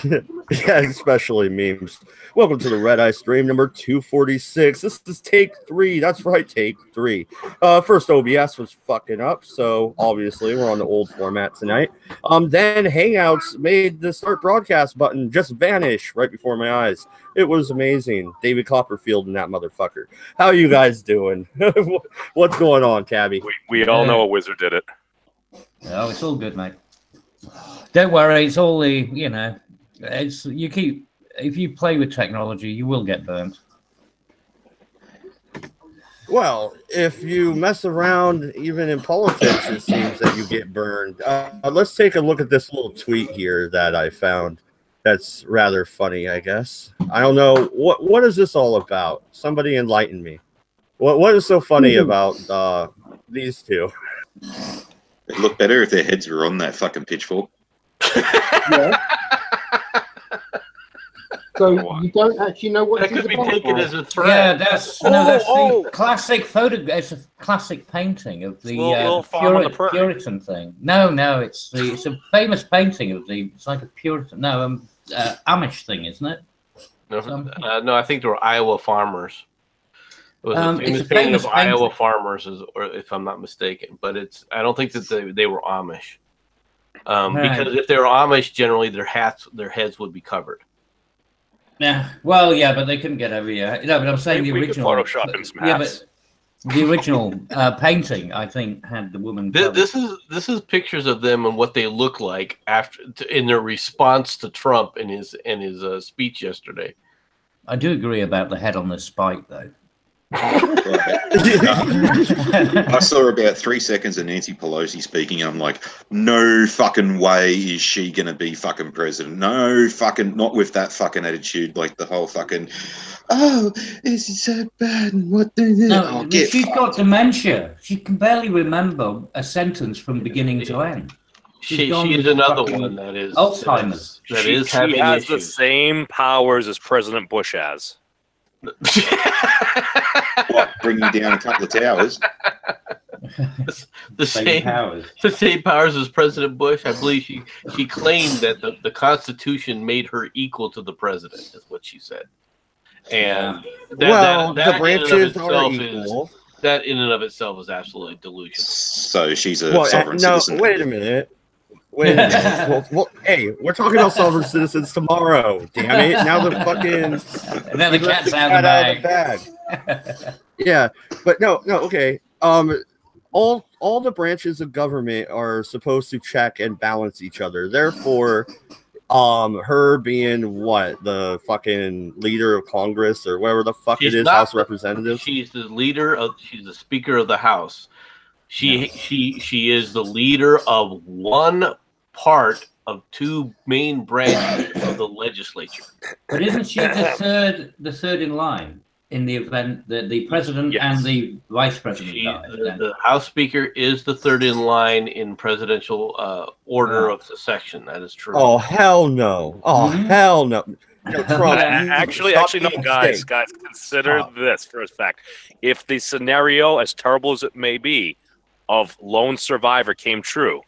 Yeah, especially memes. Welcome to the Redeye stream number 246. This is take 3. That's right, take 3. First OBS was fucking up, so obviously we're on the old format tonight. Then Hangouts made the start broadcast button just vanish right before my eyes. It was amazing. David Copperfield and that motherfucker. How are you guys doing? What's going on, Cabby? We all know a wizard did it. Oh, it's all good, mate. Don't worry, it's all the, you know, it's if you play with technology, you will get burnt. Well, if you mess around even in politics, it seems that you get burned. Let's take a look at this little tweet here that I found. That's rather funny, I guess. I don't know. What is this all about? Somebody enlighten me. What is so funny about these two? It'd look better if their heads were on that fucking pitchfork. Yeah. So you don't actually know what that could be taken as a threat. Yeah, that's the classic photo. It's a classic painting of the Puritan thing. No, it's a famous painting of the. It's like a Puritan, Amish thing, isn't it? No, I think they were Iowa farmers. It was a famous painting of Iowa farmers, or if I'm not mistaken. But I don't think that they were Amish. Because if they were Amish, generally their heads would be covered. Yeah, well, yeah, but they couldn't get over here. No, but I'm saying the original. Photoshop in some hats. But the original painting, I think, had the woman. This is pictures of them and what they look like in their response to Trump in his speech yesterday. I do agree about the head on the spike, though. I saw about 3 seconds of Nancy Pelosi speaking, and I'm like, no fucking way is she gonna be fucking president. No fucking, not with that fucking attitude, like the whole fucking, oh, this is so bad, and what do they no, she's got dementia. She can barely remember a sentence from beginning to end. She is another one that is Alzheimer's. She has the same powers as President Bush has. What, bring you down a couple of towers? The same powers as President Bush. I believe she claimed that the Constitution made her equal to the president, is what she said. And the branches are equal. That in and of itself is absolutely delusional. So she's a sovereign citizen. Wait a minute. Well, hey, we're talking about sovereign citizens tomorrow. Damn it! Now the fucking now the cat's out of the bag. Yeah, but no. Okay. All the branches of government are supposed to check and balance each other. Therefore, her being what, the fucking leader of Congress or whatever the fuck it is, House of Representatives. She's the Speaker of the House. She is the leader of one part of two main branches of the legislature. But isn't she the third in line in the event that the president and the vice president die? The House Speaker is the third in line in presidential order of succession. That is true. Oh hell no! Oh hell no! Trump, actually, no, guys, consider this for a fact. If the scenario, as terrible as it may be, of lone survivor came true,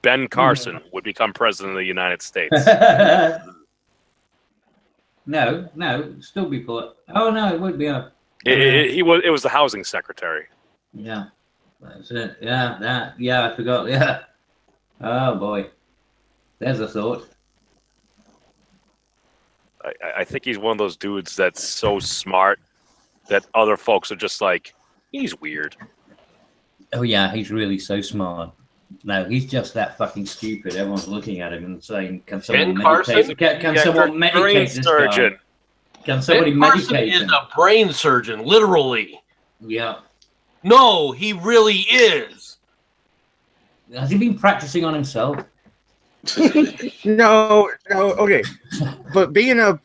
Ben Carson would become president of the United States. No, still be put. Oh no, it would be up. It was the housing secretary. Yeah, that's it. Yeah, I forgot. Yeah. Oh boy, there's a thought. I think he's one of those dudes that's so smart that other folks are just like, he's weird. Oh yeah, he's really so smart. No, he's just that fucking stupid. Everyone's looking at him and saying, "Can someone medicate? Can someone medicate this guy? Can somebody medicate him?" Is a brain surgeon, literally. Yeah. No, he really is. Has he been practicing on himself? No, okay. But being a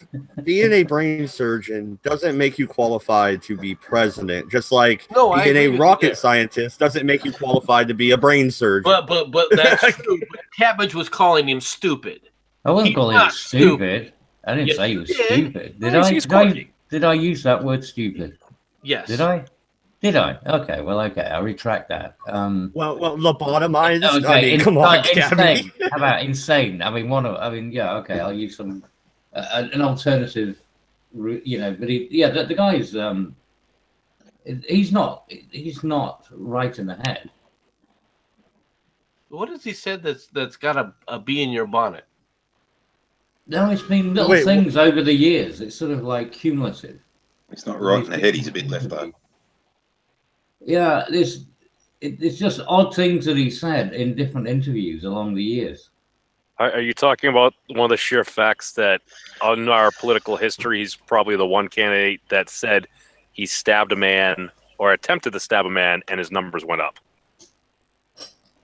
brain surgeon doesn't make you qualified to be president. Just like being a rocket scientist doesn't make you qualified to be a brain surgeon. But that's true. Cabbage was calling him stupid. I wasn't calling him stupid. I didn't say he was stupid. Did I use that word stupid? Yes. Did I? Did I? Okay, well, okay, I'll retract that. Well, lobotomized. Okay, I mean, come on, insane. How about insane? I mean, yeah, okay, I'll use some an alternative. But the guy's he's not right in the head. What has he said that's got a bee in your bonnet? No, it's been little things over the years. It's sort of like cumulative. It's not right in the head. He's a bit left up. Yeah, it's just odd things that he said in different interviews along the years. Are you talking about one of the sheer facts that on our political history, he's probably the one candidate that said he stabbed a man or attempted to stab a man and his numbers went up?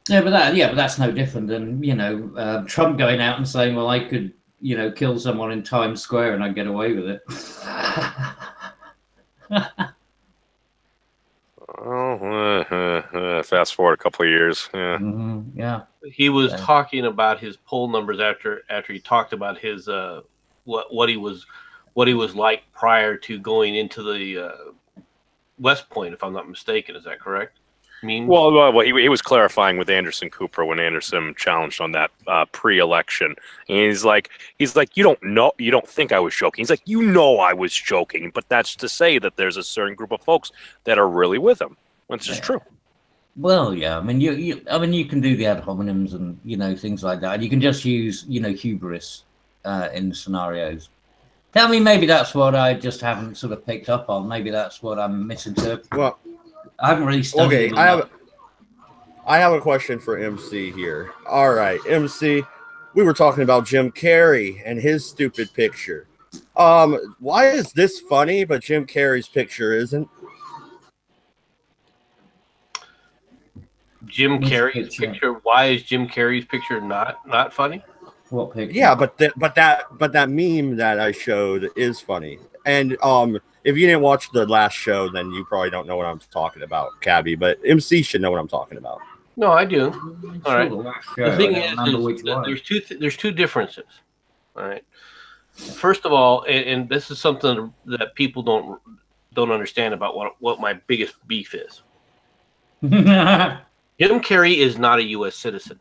Yeah, but that's no different than Trump going out and saying, "Well, I could kill someone in Times Square and I'd get away with it." Fast forward a couple of years. Yeah. Yeah. He was talking about his poll numbers after he talked about his what he was like prior to going into the West Point, if I'm not mistaken. Is that correct? Well, he was clarifying with Anderson Cooper when Anderson challenged on that pre-election, and he's like, you don't think I was joking. He's like, I was joking, but that's to say that there's a certain group of folks that are really with him, which is true. Well, yeah, I mean, you can do the ad hominems and things like that. You can just use hubris in scenarios. Tell me, maybe that's what I just haven't sort of picked up on. Maybe that's what I'm misinterpreting. Well, I haven't really studied. Okay, I have a question for MC here. All right, MC, we were talking about Jim Carrey and his stupid picture. Why is this funny, but Jim Carrey's picture isn't? Jim Carrey's picture. Why is Jim Carrey's picture not funny? What picture? Yeah, but that meme that I showed is funny. And if you didn't watch the last show, then you probably don't know what I'm talking about, Cabby. But MC should know what I'm talking about. No, I do. All right. The thing is there's two differences. All right. First of all, and this is something that people don't understand about what my biggest beef is. Jim Carrey is not a U.S. citizen.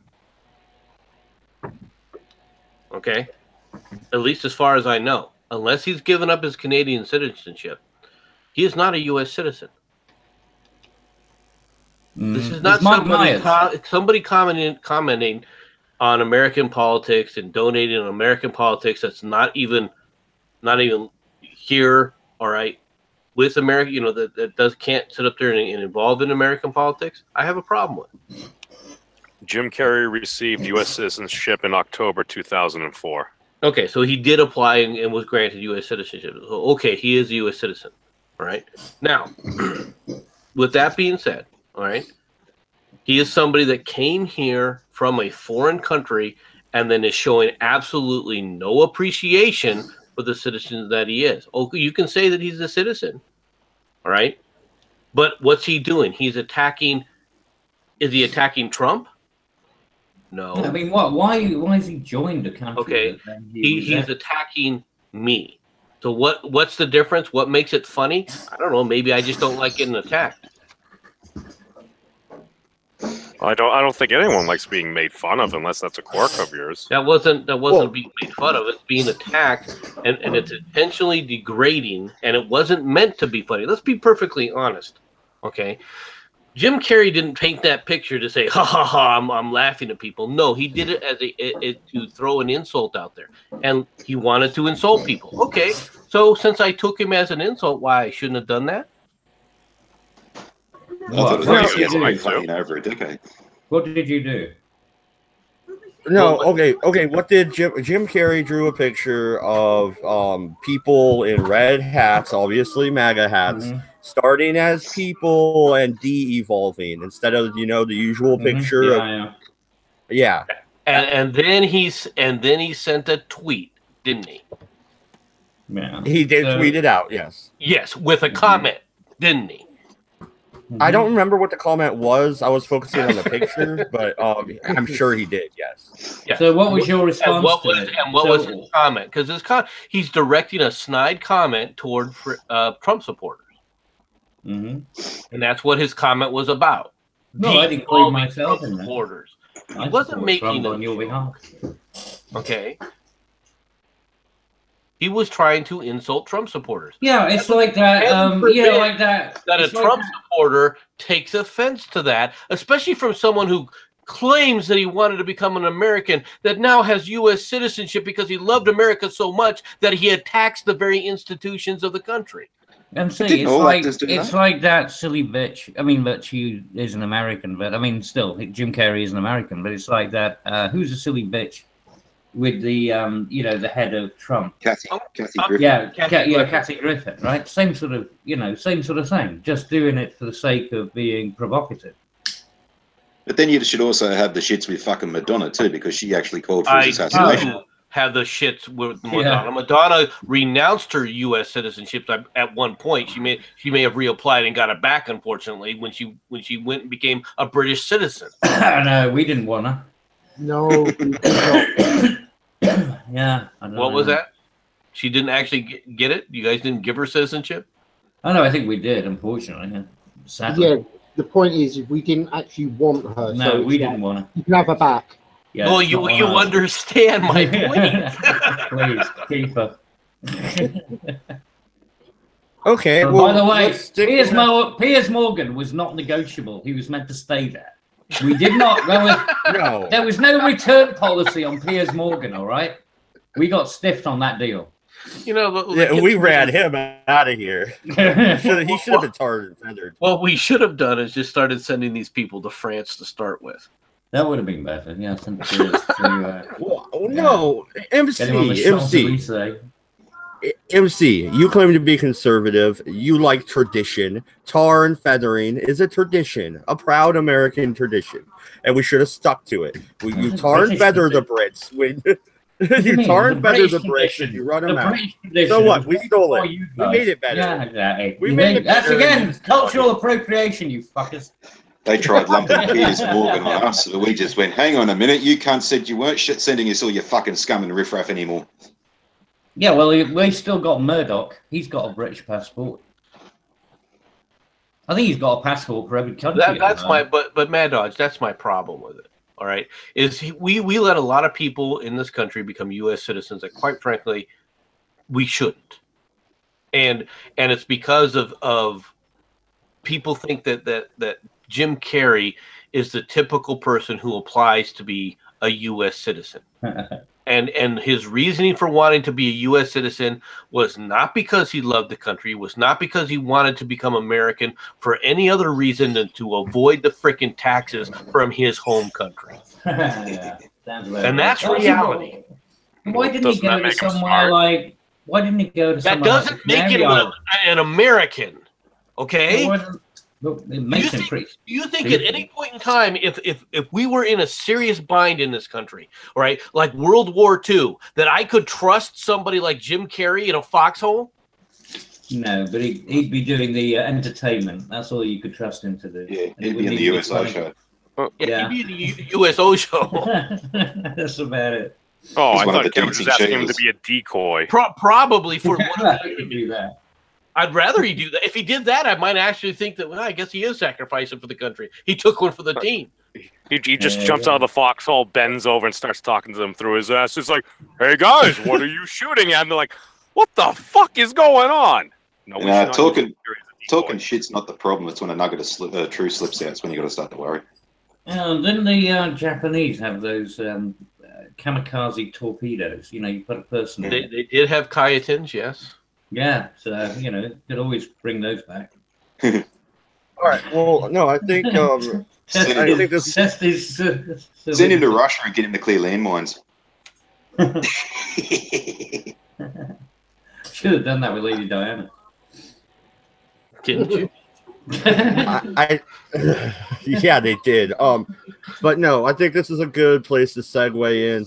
Okay? At least as far as I know. Unless he's given up his Canadian citizenship, he is not a U.S. citizen. This is not somebody commenting on American politics and donating on American politics that's not even here, all right, with America, that can't sit up there and involve in American politics. I have a problem with. Jim Carrey received U.S. citizenship in October 2004. Okay, so he did apply and was granted U.S. citizenship. So, okay, he is a U.S. citizen. All right. Now, with that being said, all right, he is somebody that came here from a foreign country and then is showing absolutely no appreciation for the citizen that he is. Okay, you can say that he's a citizen, all right, but what's he doing? He's attacking. Is he attacking Trump? No. I mean, what? Why has he joined a country? Okay, he's attacking me. So what's the difference? What makes it funny? I don't know. Maybe I just don't like getting attacked. I don't think anyone likes being made fun of unless that's a quirk of yours. That wasn't being made fun of. It's being attacked, and it's intentionally degrading, and it wasn't meant to be funny. Let's be perfectly honest. Okay. Jim Carrey didn't paint that picture to say, ha ha ha, I'm laughing at people. No, he did it as to throw an insult out there. And he wanted to insult people. Okay, so since I took him as an insult, why I shouldn't have done that? What did you do? No, okay. What did Jim Carrey drew a picture of people in red hats, obviously MAGA hats, starting as people and de-evolving instead of the usual picture. Yeah. And then he sent a tweet, didn't he? Yeah. He did tweet it out. Yes. Yes, with a comment, didn't he? I don't remember what the comment was. I was focusing on the picture, but I'm sure he did. Yes. So, what was your response? What was his comment? Because he's directing a snide comment toward Trump supporters. Mm-hmm. And that's what his comment was about. No, I didn't include myself in that. Supporters. He wasn't making on your behalf. Okay. He was trying to insult Trump supporters. Yeah, it's like that. Yeah, like that. That a Trump supporter takes offense to that, especially from someone who claims that he wanted to become an American, that now has U.S. citizenship because he loved America so much that he attacks the very institutions of the country. And see, it's like that silly bitch. I mean, but she is an American, but I mean, still, Jim Carrey is an American, but it's like that. Who's a silly bitch with the, you know, the head of Trump? Kathy Griffin. Yeah, Kathy Griffin, right? Same sort of, you know, same sort of thing. Just doing it for the sake of being provocative. But then you should also have the shits with fucking Madonna too, because she actually called for his assassination. Have the shits with Madonna. Yeah. Madonna renounced her U.S. citizenship at one point. She may have reapplied and got it back, unfortunately, when she went and became a British citizen. No, we didn't want her. No. Yeah. What was that? She didn't actually get it? You guys didn't give her citizenship? Oh no, I think we did. Unfortunately, sadly. Yeah. The point is, we didn't actually want her. No, so we didn't want her. You can have her back. Yeah, well, you understand my point. Please, keep her. Okay. Well, by the way, Piers Morgan was not negotiable. He was meant to stay there. We did not. There was no return policy on Piers Morgan. All right, we got stiffed on that deal. You know, we ran him out of here. He should have been tarred and feathered. What we should have done is just started sending these people to France to start with. That would have been better. Yeah. No, MC, you claim to be conservative. You like tradition. Tar and feathering is a tradition, a proud American tradition, and we should have stuck to it. You tar and feather the Brits. You tar and feather the Brits and you run them out. So what? We stole it. We made it better. Yeah, exactly. We made it better. That's again cultural appropriation, you fuckers. They tried lumping Piers Morgan on us, so we just went, hang on a minute, you cunt said you weren't sending us all your fucking scum and riffraff anymore. Yeah, well, we've still got Murdoch. He's got a British passport. I think he's got a passport for every country. But Mad Dodge, that's my problem with it. All right, we let a lot of people in this country become U.S. citizens that, quite frankly, we shouldn't, and it's because of people think that Jim Carrey is the typical person who applies to be a U.S. citizen. And his reasoning for wanting to be a U.S. citizen was not because he loved the country, was not because he wanted to become American for any other reason than to avoid the frickin' taxes from his home country. Yeah, and that's reality. Why didn't he go to somewhere like? Why didn't he go to somewhere? That doesn't make him an American, okay? You think at any point in time, if we were in a serious bind in this country, all right, like World War II, that I could trust somebody like Jim Carrey in a foxhole? No, but he'd be doing the entertainment. That's all you could trust him to do. Yeah, he'd be in the USO show. Yeah, he'd be in the USO show. That's about it. Oh, I thought Kevin was asking him to be a decoy. Probably for one of the do that. I'd rather he do that. If he did that, I might actually think that, well, I guess he is sacrificing for the country. He took one for the team. He just jumps out of the foxhole, bends over, and starts talking to them through his ass. It's like, hey, guys, what are you shooting at? And they're like, what the fuck is going on? No, talking shit's not the problem. It's when a nugget of truth slips out. It's when you got to start to worry. Didn't the Japanese have those kamikaze torpedoes? You know, you put a person in. They did have Kayatins, yes. Yeah, so, you know, could always bring those back. All right. Well, no, I think send him to Russia and get him to clear landmines. Should have done that with Lady Diana. Didn't you? Yeah, they did. But no, I think this is a good place to segue in.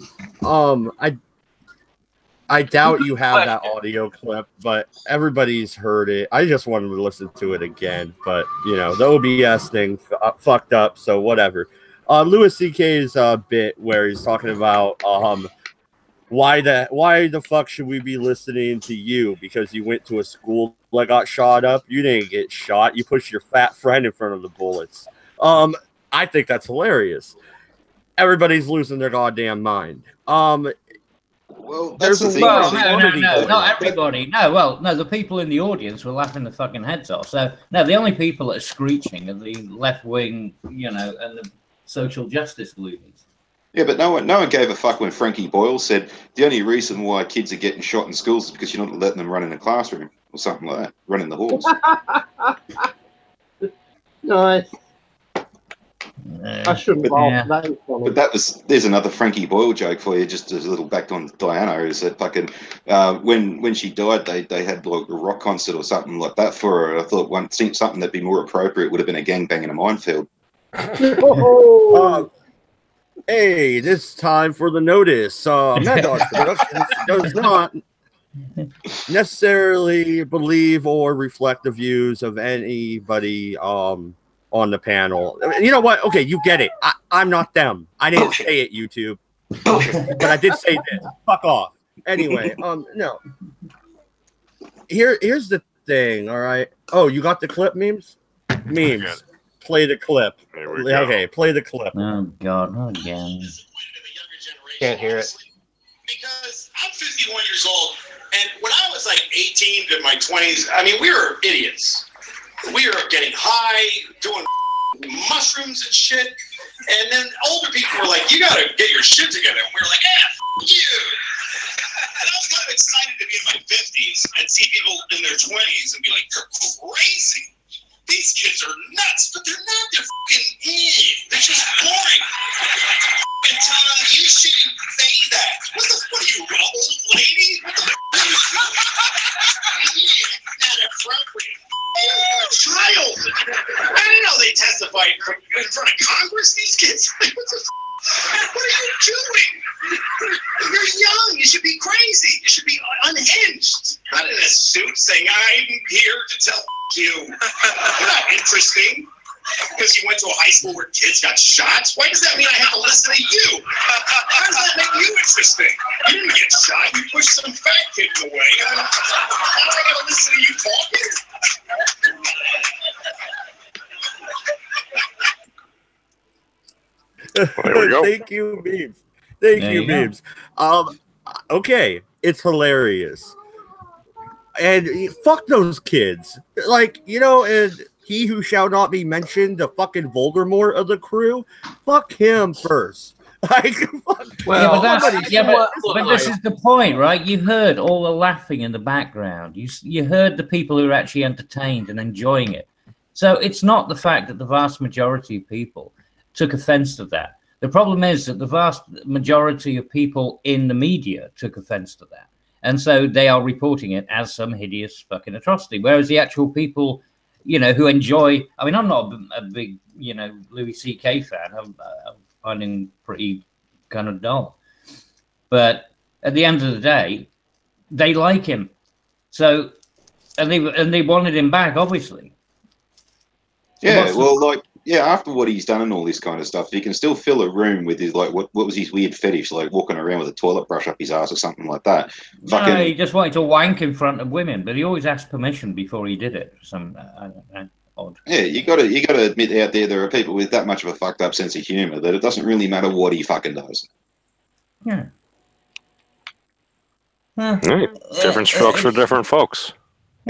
I doubt you have that audio clip, but everybody's heard it. I just wanted to listen to it again, but you know, the OBS thing fucked up, so whatever. Louis C.K.'s bit where he's talking about Why the fuck should we be listening to you? Because you went to a school that got shot up? You didn't get shot. You pushed your fat friend in front of the bullets. I think that's hilarious. Everybody's losing their goddamn mind. Well, that's the thing. Well, no, not everybody. No, the people in the audience were laughing their fucking heads off. So, no, the only people that are screeching are the left wing, and the social justice loonies. Yeah, but no one gave a fuck when Frankie Boyle said the only reason why kids are getting shot in schools is because you're not letting them run in the classroom or something like that, run in the halls. Nice. I shouldn't laugh. But there's another Frankie Boyle joke for you, just as a little back on Diana, is that fucking when she died, they had like a rock concert or something like that for her. I thought something that'd be more appropriate would have been a gangbang in a minefield. Hey, it's time for the notice. MADDS Productions does not necessarily believe or reflect the views of anybody on the panel. You know what? Okay, you get it. I'm not them. I didn't say it, YouTube. But I did say this. Fuck off. Anyway, no. Here's the thing, all right? Oh, you got the clip, memes? Memes. Play the clip. Okay, play the clip. Oh, God. Not again. Can't hear it. Because I'm 51 years old, and when I was like 18 to my 20s, I mean, we were idiots. We were getting high, doing mushrooms and shit, and then older people were like, you gotta get your shit together, and we were like, you. And I was kind of excited to be in my 50s and see people in their 20s and be like, you're crazy. These kids are nuts, but they're not. They're fucking they're just boring. And you shouldn't say that. What are you, an old lady? What the not appropriate. You're a child. I didn't know they testified in front of Congress. These kids. What are you doing? You're young. You should be crazy. You should be unhinged. Not in a suit saying, I'm here to tell you. You're not interesting. Because you went to a high school where kids got shot? Why does that mean I have to listen to you? How does that make you interesting? You didn't get shot. You pushed some fat kid away. How am I going to listen to you talking? There we go. Thank you, memes. Thank you, memes. Okay, it's hilarious. And fuck those kids. Like, and he who shall not be mentioned, the fucking Voldemort of the crew, fuck him first. Like, well, but this is the point, right? You heard all the laughing in the background. You heard the people who are actually entertained and enjoying it. So it's not the fact that the vast majority of people took offense to that. The problem is that the vast majority of people in the media took offense to that. And so they are reporting it as some hideous fucking atrocity. Whereas the actual people, who enjoy, I mean, I'm not a big, Louis C.K. fan. I find him pretty kind of dull. But at the end of the day, they like him. So, and they wanted him back, obviously. So after what he's done and all this kind of stuff, he can still fill a room with his, like, what was his weird fetish, like walking around with a toilet brush up his ass or something like that. No, he just wanted to wank in front of women, but he always asked permission before he did it. Some odd. Yeah, you got to admit out there are people with that much of a fucked up sense of humor that it doesn't really matter what he fucking does. Yeah. Right. Different strokes for different folks.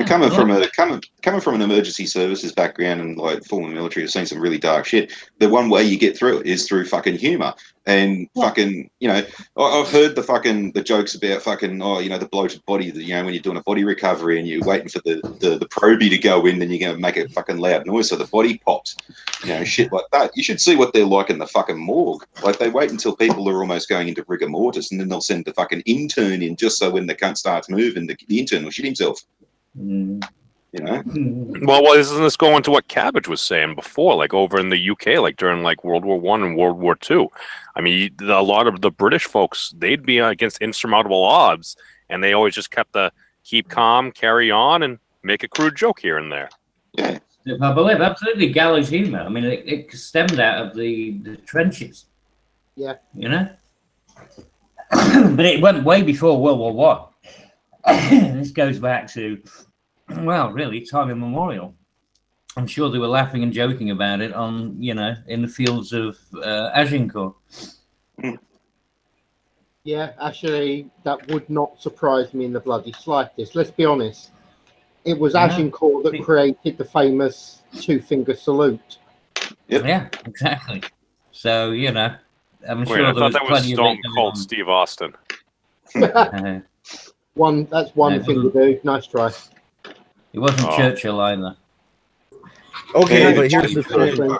Coming from an emergency services background and like former military, I've seen some really dark shit. The one way you get through it is through fucking humor and fucking. I've heard the jokes about fucking the bloated body that when you're doing a body recovery and you're waiting for the probie to go in, then you're going to make a fucking loud noise so the body pops. Shit like that. You should see what they're like in the fucking morgue. Like they wait until people are almost going into rigor mortis and then they'll send the fucking intern in just so when the cunt starts moving, the intern will shit himself. Mm. Well, isn't this going to what Cabbage was saying before, like over in the UK, like during like World War I and World War II? I mean, a lot of the British folks, they'd be against insurmountable odds, and they always just kept the keep calm, carry on, and make a crude joke here and there. Yeah, I believe absolutely gallows humor. I mean, it stemmed out of the trenches. Yeah, But it went way before World War One. This goes back to, well, really, time immemorial. I'm sure they were laughing and joking about it on, you know, in the fields of Agincourt. Yeah, actually, that would not surprise me in the bloody slightest. Let's be honest. It was Agincourt that created the famous two-finger salute. Yep. Yeah, exactly. So, you know, I'm sure I there thought was that was plenty Stone of Cold Steve Austin. That's one thing to do. Nice try. It wasn't Churchill either. Okay, but here's the thing.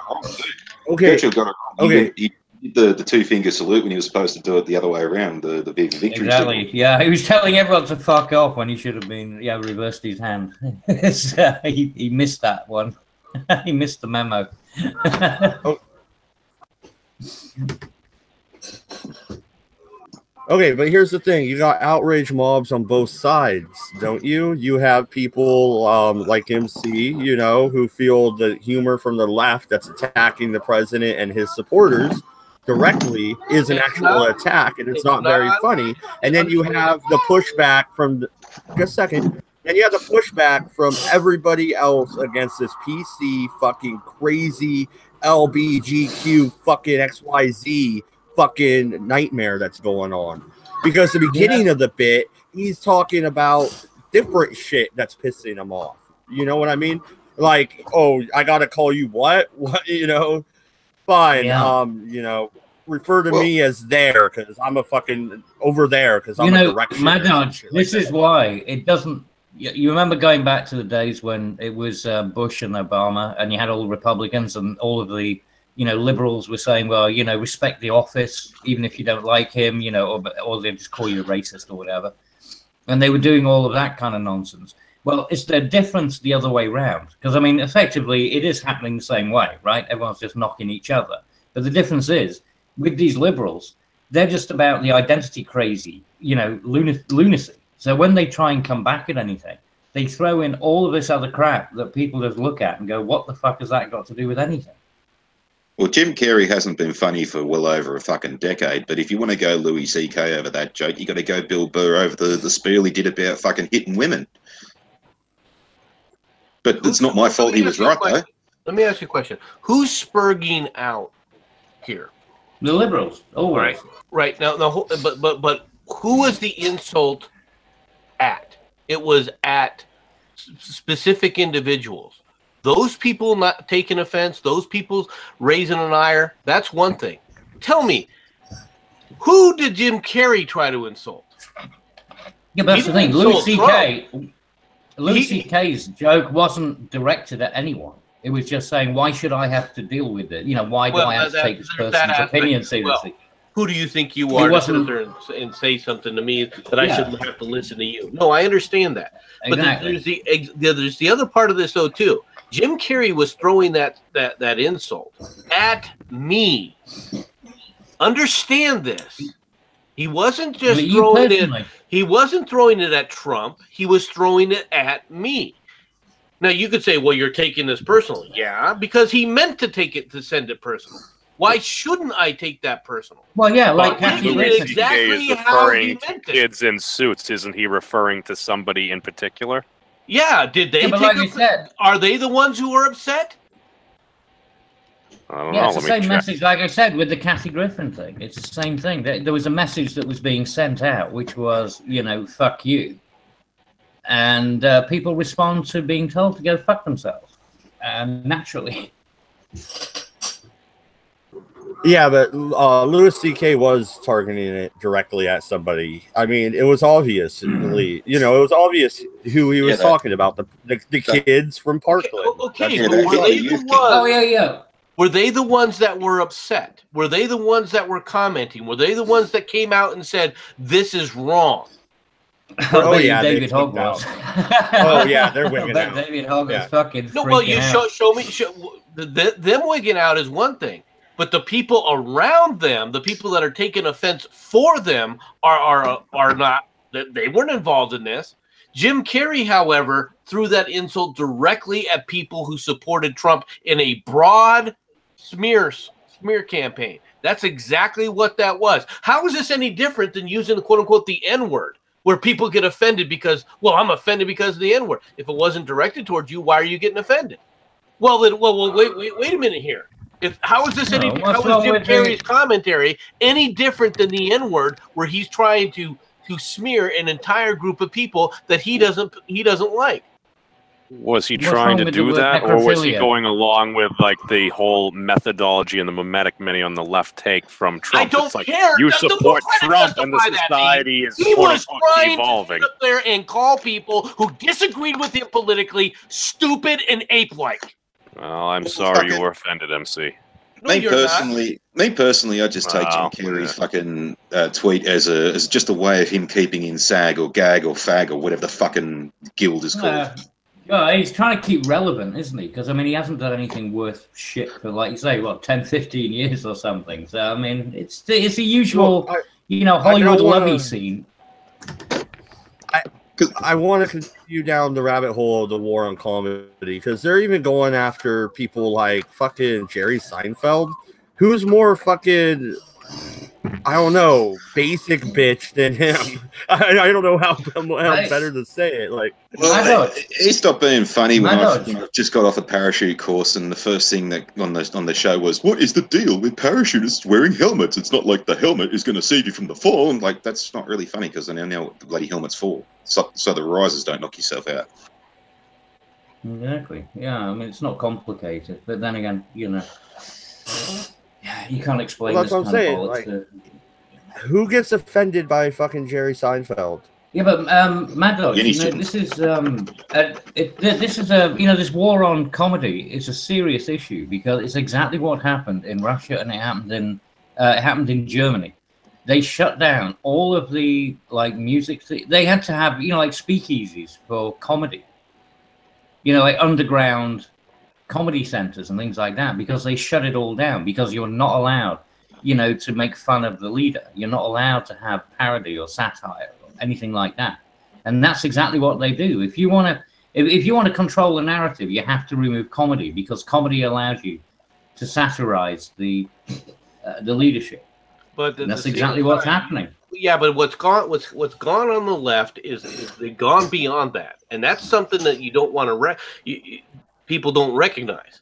Okay. Churchill got it. He did the two-finger salute when he was supposed to do it the other way around, the victory Exactly. salute. Yeah, he was telling everyone to fuck off when he should have been, reversed his hand. So he missed that one. He missed the memo. Okay, but here's the thing. You got outrage mobs on both sides, don't you? You have people like MC, you know, who feel the humor from the left that's attacking the president and his supporters directly is an actual attack, and it's not very funny. And then you have the pushback from just a second. And you have the pushback from everybody else against this PC fucking crazy LBGQ fucking XYZ fucking nightmare that's going on. Because the beginning of the bit, he's talking about different shit that's pissing him off. You know what I mean? Like, oh, I gotta call you what? What, you know? Fine. You know, refer to me as there because I'm a fucking over there because I'm a direction. MADDS, this is why it doesn't. You remember going back to the days when it was Bush and Obama, and you had all the Republicans and all of the, you know, liberals were saying, well, you know, respect the office, even if you don't like him, you know, or they just call you a racist or whatever. And they were doing all of that kind of nonsense. Well, it's the difference the other way around. Because, I mean, effectively, it is happening the same way, right? Everyone's just knocking each other. But the difference is, with these liberals, they're just about the identity crazy, you know, lunacy. So when they try and come back at anything, they throw in all of this other crap that people just look at and go, what the fuck has that got to do with anything? Well, Jim Carrey hasn't been funny for well over a fucking decade, but if you want to go Louis C.K. over that joke, you got to go Bill Burr over the spiel he did about fucking hitting women. But it's not my fault he was right, though. Let me ask you a question. Who's spurging out here? The liberals. Oh, right. Now, but who was the insult at? It was at specific individuals. Those people not taking offense, those people raising an ire, that's one thing. Tell me, who did Jim Carrey try to insult? Yeah, but that's the thing. Louis C.K.'s joke wasn't directed at anyone. It was just saying, why should I have to deal with it? You know, why do I have to take this person's opinion seriously? Well, who do you think you are to sit there and say something to me that I shouldn't have to listen to you? No, I understand that. Exactly. But there's the other part of this, though, too. Jim Carrey was throwing that insult at me. Understand this. He wasn't just throwing it. He wasn't throwing it at Trump. He was throwing it at me. Now you could say, "Well, you're taking this personally." Yeah, because he meant to send it personal. Why shouldn't I take that personal? Well, yeah, like exactly how he meant it. Kids in suits, isn't he referring to somebody in particular? Yeah, did they are they the ones who were upset? I don't know. It's the same message, like I said, with the Kathy Griffin thing. It's the same thing. There was a message that was being sent out, which was, you know, fuck you. And people respond to being told to go fuck themselves. Naturally. Yeah, but Louis C.K. was targeting it directly at somebody. I mean, it was obvious. You know, it was obvious who he was talking about. The kids from Parkland. Okay, but were they the ones? Were they the ones that were upset? Were they the ones that were commenting? Were they the ones that came out and said, this is wrong? Oh, yeah, David Hogg was. Oh, yeah, they're wigging out. David Hogg is fucking No, well, you show me. Them wigging out is one thing. But the people around them, the people that are taking offense for them, are not. They weren't involved in this. Jim Carrey, however, threw that insult directly at people who supported Trump in a broad smear campaign. That's exactly what that was. How is this any different than using the quote-unquote the N-word, where people get offended because, well, I'm offended because of the N-word. If it wasn't directed towards you, why are you getting offended? Well, then, wait a minute here. How is this how is Jim Carrey's commentary any different than the N-word, where he's trying to smear an entire group of people that he doesn't like? Was he trying to do that, or was he going along with like the whole methodology and the mimetic many on the left take from Trump? I don't care. You support Trump, and the society is he was trying evolving. To sit up there and call people who disagreed with him politically stupid and ape-like. Well, I'm sorry you were offended, MC. No, me personally, I just take Jim Carrey's fucking tweet as just a way of him keeping in SAG or GAG or FAG or whatever the fucking guild is called. Well, he's trying to keep relevant, isn't he? Because, I mean, he hasn't done anything worth shit for, like you say, 10, 15 years or something. So, I mean, it's the usual, Hollywood lovey scene. I want to continue down the rabbit hole of the war on comedy, because they're even going after people like fucking Jerry Seinfeld, who's more fucking, I don't know, basic bitch than him. I don't know how better to say it. Like, well, he stopped being funny when I just got off a parachute course, and the first thing that on the show was, "What is the deal with parachutists wearing helmets? It's not like the helmet is going to save you from the fall." And like, that's not really funny because I now know the bloody helmets fall, so the risers don't knock yourself out. Exactly. Yeah, I mean, it's not complicated, but then again, you can't explain this kind of bollocks. Who gets offended by fucking Jerry Seinfeld? Yeah, but MADDS, this is this war on comedy is a serious issue because it's exactly what happened in Russia, and it happened in Germany. They shut down all of the music. They had to have like speakeasies for comedy. Like underground comedy centers and things like that, because they shut it all down because you're not allowed to make fun of the leader. You're not allowed to have parody or satire or anything like that. And that's exactly what they do. If you want to control the narrative, you have to remove comedy, because comedy allows you to satirize the leadership. But that's exactly what's happening. Yeah, but what's gone on the left is they've gone beyond that, and that's something that you don't want to people don't recognize.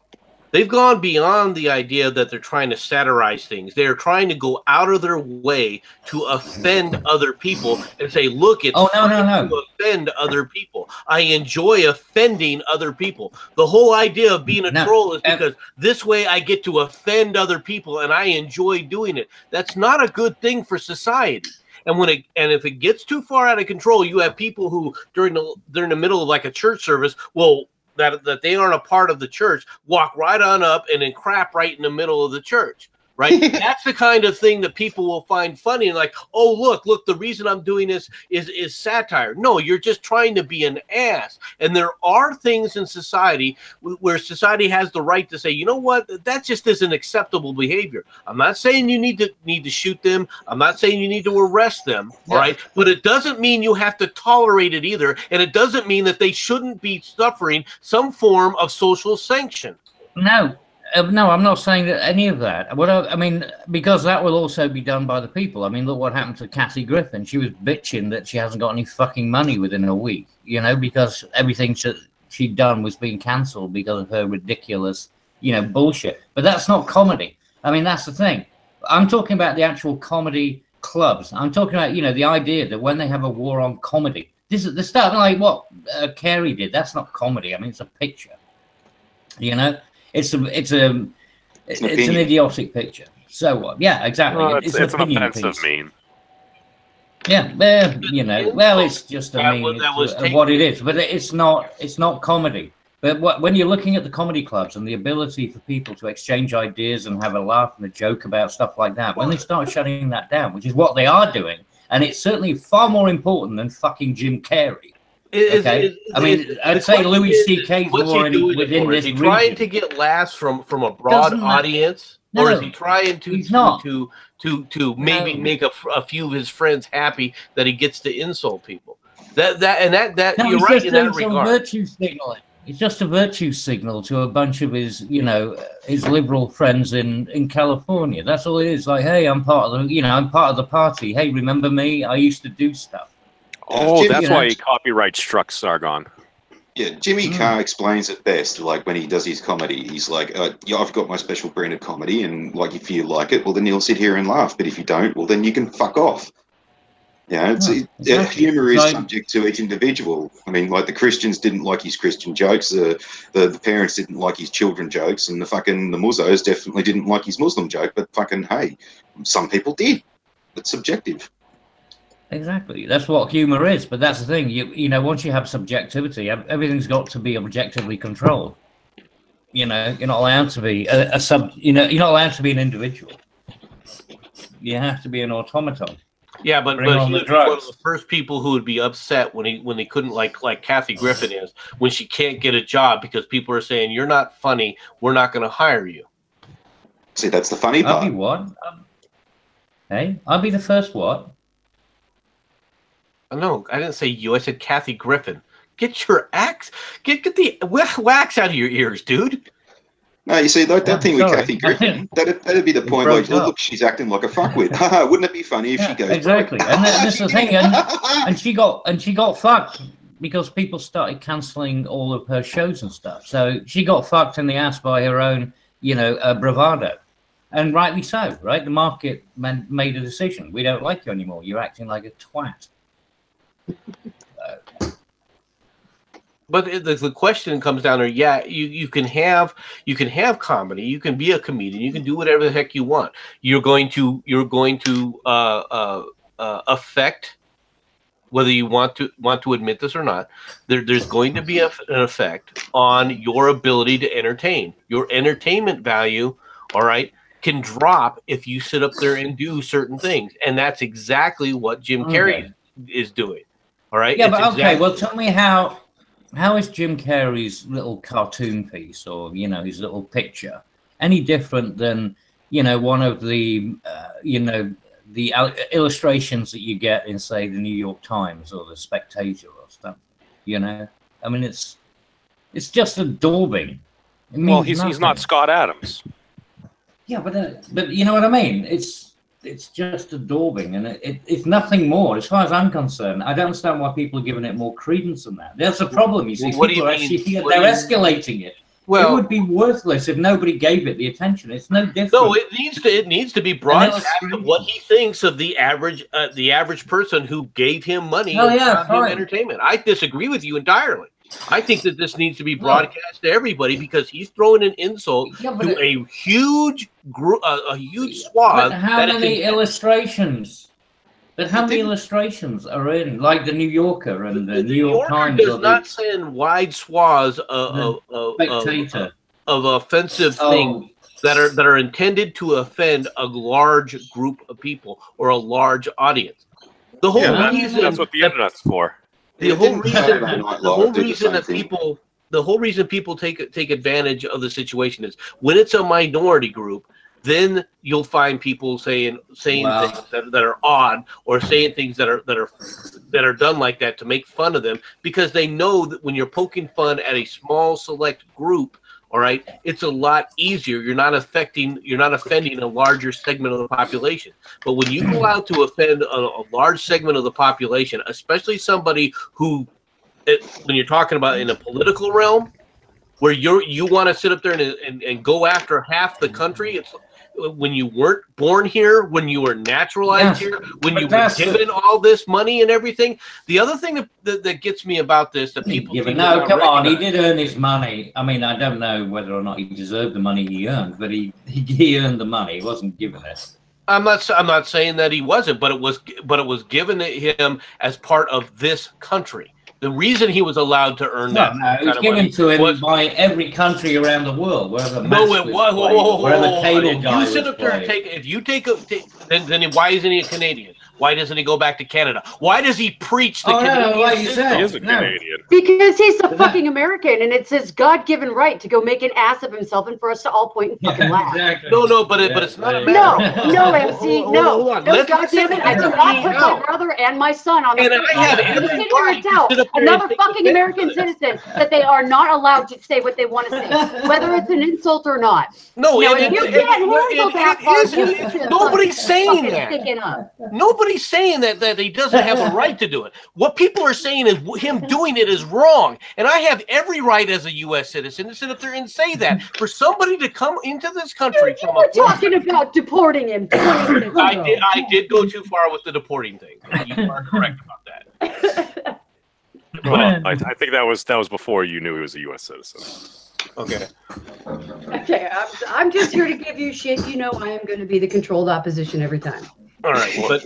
They've gone beyond the idea that they're trying to satirize things. They're trying to go out of their way to offend other people and say, look, it's to offend other people. I enjoy offending other people. The whole idea of being a troll is because this way I get to offend other people and I enjoy doing it. That's not a good thing for society. And if it gets too far out of control, you have people who during the middle of like a church service that they aren't a part of the church, walk right on up and then crap right in the middle of the church, right? That's the kind of thing that people will find funny and like, oh, look, the reason I'm doing this is satire. No, you're just trying to be an ass. And there are things in society where society has the right to say, you know what, that just isn't acceptable behavior. I'm not saying you need to shoot them. I'm not saying you need to arrest them, all right? But it doesn't mean you have to tolerate it either. And it doesn't mean that they shouldn't be suffering some form of social sanction. No, I'm not saying that any of that. I mean, because that will also be done by the people. I mean, look what happened to Kathy Griffin. She was bitching that she hasn't got any fucking money within a week, because everything she'd done was being cancelled because of her ridiculous, bullshit. But that's not comedy. I mean, that's the thing. I'm talking about the actual comedy clubs. I'm talking about, the idea that when they have a war on comedy, this is the stuff like what Carey did. That's not comedy. I mean, it's a picture, It's an idiotic picture. So what? Yeah, exactly. Well, it's an offensive meme. Yeah, well, it's just a meme of what it is, but it's not comedy. But when you're looking at the comedy clubs and the ability for people to exchange ideas and have a laugh and a joke about stuff like that, when they start shutting that down, which is what they are doing, and it's certainly far more important than fucking Jim Carrey. I'd say Louis C.K. more within this. Is he trying to get laughs from a broad audience, or is he trying to maybe make a few of his friends happy that he gets to insult people? You're right in that regard. Virtue signaling. It's just a virtue signal to a bunch of his, you know, his liberal friends in California. That's all it is. Like, hey, I'm part of the, you know, I'm part of the party. Hey, remember me? I used to do stuff. Oh, that's why he copyright struck Sargon. Yeah, Jimmy Carr explains it best. Like when he does his comedy, he's like, yeah, "I've got my special brand of comedy, and like if you like it, well then you'll sit here and laugh. But if you don't, well then you can fuck off." You know, exactly. Humor is subject to each individual. I mean, like the Christians didn't like his Christian jokes, the parents didn't like his children jokes, and the muzzos definitely didn't like his Muslim joke. But fucking hey, some people did. It's subjective. Exactly. That's what humor is. But that's the thing. You know, once you have subjectivity, everything's got to be objectively controlled. You know, you're not allowed to be you're not allowed to be an individual. You have to be an automaton. Yeah, but he was one of the first people who would be upset when they couldn't, like Kathy Griffin is, when she can't get a job because people are saying, "You're not funny, we're not going to hire you." See, that's the funny part. I'll be what? Hey, I'll be the first what? No, I didn't say you. I said Kathy Griffin. Get your axe, get the wax out of your ears, dude. No, you see, that thing with Kathy Griffin, that'd be the point. Like, look, she's acting like a fuckwit. Wouldn't it be funny if she goes exactly? And that's the thing. And she got fucked because people started cancelling all of her shows and stuff. So she got fucked in the ass by her own, you know, bravado, and rightly so. Right? The market made a decision. We don't like you anymore. You're acting like a twat. But the question comes down to, yeah, you can have comedy, you can be a comedian, you can do whatever the heck you want. You're going to affect, whether you want to admit this or not. There's going to be an effect on your ability to entertain. Your entertainment value, all right, can drop if you sit up there and do certain things, and that's exactly what Jim Carrey is doing. All right. Yeah, but okay. Well, tell me how is Jim Carrey's little cartoon piece, or you know, his little picture, any different than, you know, one of the you know, the illustrations that you get in, say, the New York Times or the Spectator or something? You know, I mean, it's just a daubing. Well, he's not Scott Adams. Yeah, but you know what I mean. It's just a daubing, and it's nothing more. As far as I'm concerned, I don't understand why people are giving it more credence than that. That's the problem. You see, they're escalating it. Well, it would be worthless if nobody gave it the attention. It's no different. No, it needs to be broadcast of what he thinks of the average person who gave him money and entertainment. I disagree with you entirely. I think that this needs to be broadcast to everybody because he's throwing an insult to a huge group, a huge swath. But how many illustrations? But how many illustrations are in, like the New Yorker and the New York Times? Does not send wide swaths of offensive things that are intended to offend a large group of people or a large audience. The whole reason that's what the internet's for. The whole reason people take advantage of the situation is when it's a minority group, then you'll find people saying things that are odd, or saying things that are done like that to make fun of them, because they know that when you're poking fun at a small select group, all right, it's a lot easier. You're not offending a larger segment of the population. But when you go out to offend a large segment of the population, especially somebody who, when you're talking about in a political realm, where you want to sit up there and go after half the country, it's when you weren't born here, when you were naturalized here, when you were given all this money and everything. The other thing that gets me about this, that people no, come on, he did earn his money. I mean, I don't know whether or not he deserved the money he earned, but he earned the money. He wasn't given it. I'm not saying that he wasn't, but it was given to him as part of this country. The reason he was allowed to earn that it was given to him by every country around the world. Where the cable guy you sit up there and then why isn't he a Canadian? Why doesn't he go back to Canada? Why does he preach the Canadian system? He is a Canadian. Because he's a fucking American, and it's his God-given right to go make an ass of himself, and for us to all point and fucking laugh. Exactly. No, but it's not a matter. No, MC, no. Goddammit, I do not put my brother and my son on the. And I have every right to tell sit up there another fucking American citizen that they are not allowed to say what they want to say, whether it's an insult or not. No, nobody's saying that. Nobody's saying that he doesn't have a right to do it. What people are saying is him doing it is wrong, and I have every right as a U.S. citizen to sit up there and say that. For somebody to come into this country you were talking about deporting him. I did go too far with the deporting thing. You are correct about that. Well, I think that was before you knew he was a U.S. citizen. Okay. Okay, I'm just here to give you shit. You know I am going to be the controlled opposition every time. All right,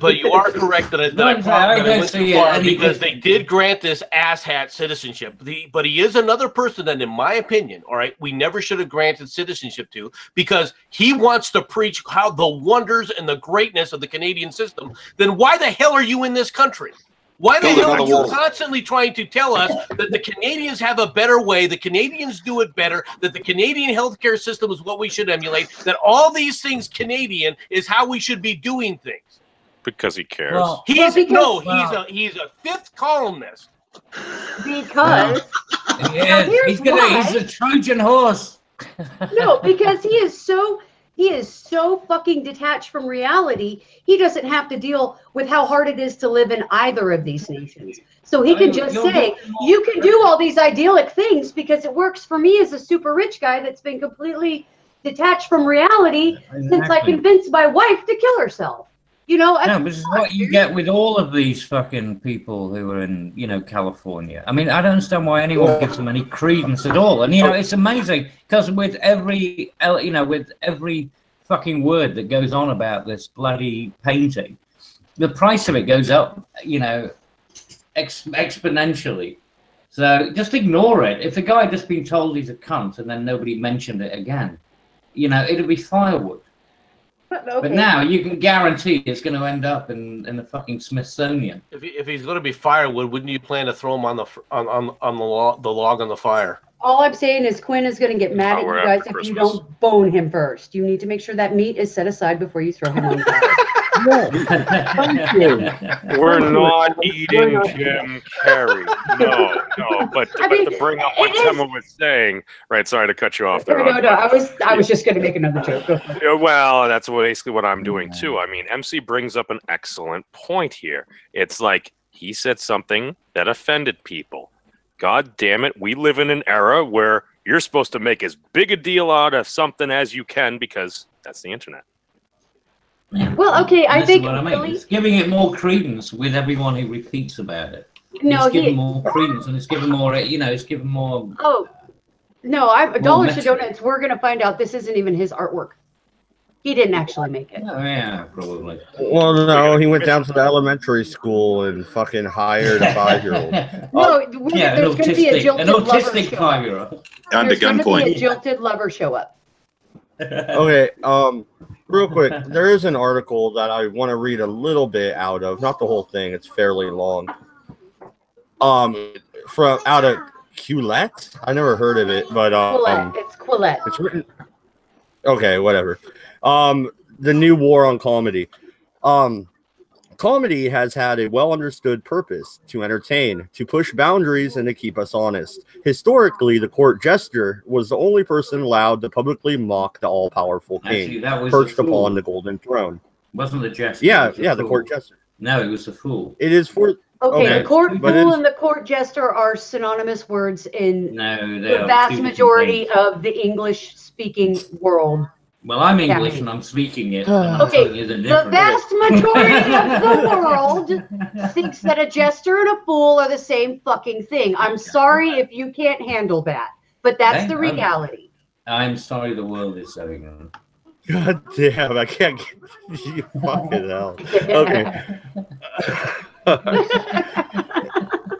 but you are correct that I went too far because they did grant this asshat citizenship. But he is another person that, in my opinion, all right, we never should have granted citizenship to, because he wants to preach how the wonders and the greatness of the Canadian system. Then why the hell are you in this country? Why the hell are you constantly trying to tell us that the Canadians have a better way, the Canadians do it better, that the Canadian healthcare system is what we should emulate, that all these things Canadian is how we should be doing things? Because he cares. Well, he's a fifth columnist. Because he's a Trojan horse. No, because he is so fucking detached from reality. He doesn't have to deal with how hard it is to live in either of these nations. So he can just say, you can do all these idyllic things because it works for me as a super rich guy that's been completely detached from reality since I convinced my wife to kill herself. You know, no, this is what you get with all of these fucking people who are in, California. I mean, I don't understand why anyone gives them any credence at all. And it's amazing because with every fucking word that goes on about this bloody painting, the price of it goes up, exponentially. So just ignore it. If the guy had just been told he's a cunt and then nobody mentioned it again, it'd be firewood. But now you can guarantee it's going to end up in the fucking Smithsonian. If he's going to be firewood, wouldn't you plan to throw him on the log on the fire? All I'm saying is Quinn is going to get mad at you guys if you don't bone him first. You need to make sure that meat is set aside before you throw him on the fire. Thank you. We're not eating Jim Carrey. No. But to bring up what Temma was saying, right? Sorry to cut you off there. No. I was just going to make another joke. Well, that's basically what I'm doing too. I mean, MC brings up an excellent point here. It's like he said something that offended people. God damn it, we live in an era where you're supposed to make as big a deal out of something as you can because that's the internet. Well, okay, I think it's giving it more credence with everyone who repeats about it. No, it's giving more credence, and it's giving more. It's giving more. Oh, no! $1 to donuts. We're gonna find out this isn't even his artwork. He didn't actually make it. Oh yeah, probably. Well, no, he went down to the elementary school and fucking hired a 5-year-old. No, there's going to be a jilted an autistic 5-year-old. Under gunpoint. A jilted lover show up. Okay, real quick, there is an article that I want to read a little bit out of, not the whole thing. It's fairly long. From out of Quillette. I never heard of it, but Quillette. It's Quillette. It's written. Okay, whatever. The new war on comedy. Comedy has had a well-understood purpose: to entertain, to push boundaries, and to keep us honest. Historically, the court jester was the only person allowed to publicly mock the all-powerful king, perched upon the golden throne. Wasn't the jester? Yeah, the court jester. No, it was the fool. It is for... Okay, the court fool and the court jester are synonymous words in the vast majority of the English-speaking world. Well, I'm English and I'm speaking it. Okay, the vast majority of the world thinks that a jester and a fool are the same fucking thing. I'm sorry if you can't handle that, but that's the reality. I'm sorry the world is so ignorant. God damn, I can't get you fucking hell. Okay.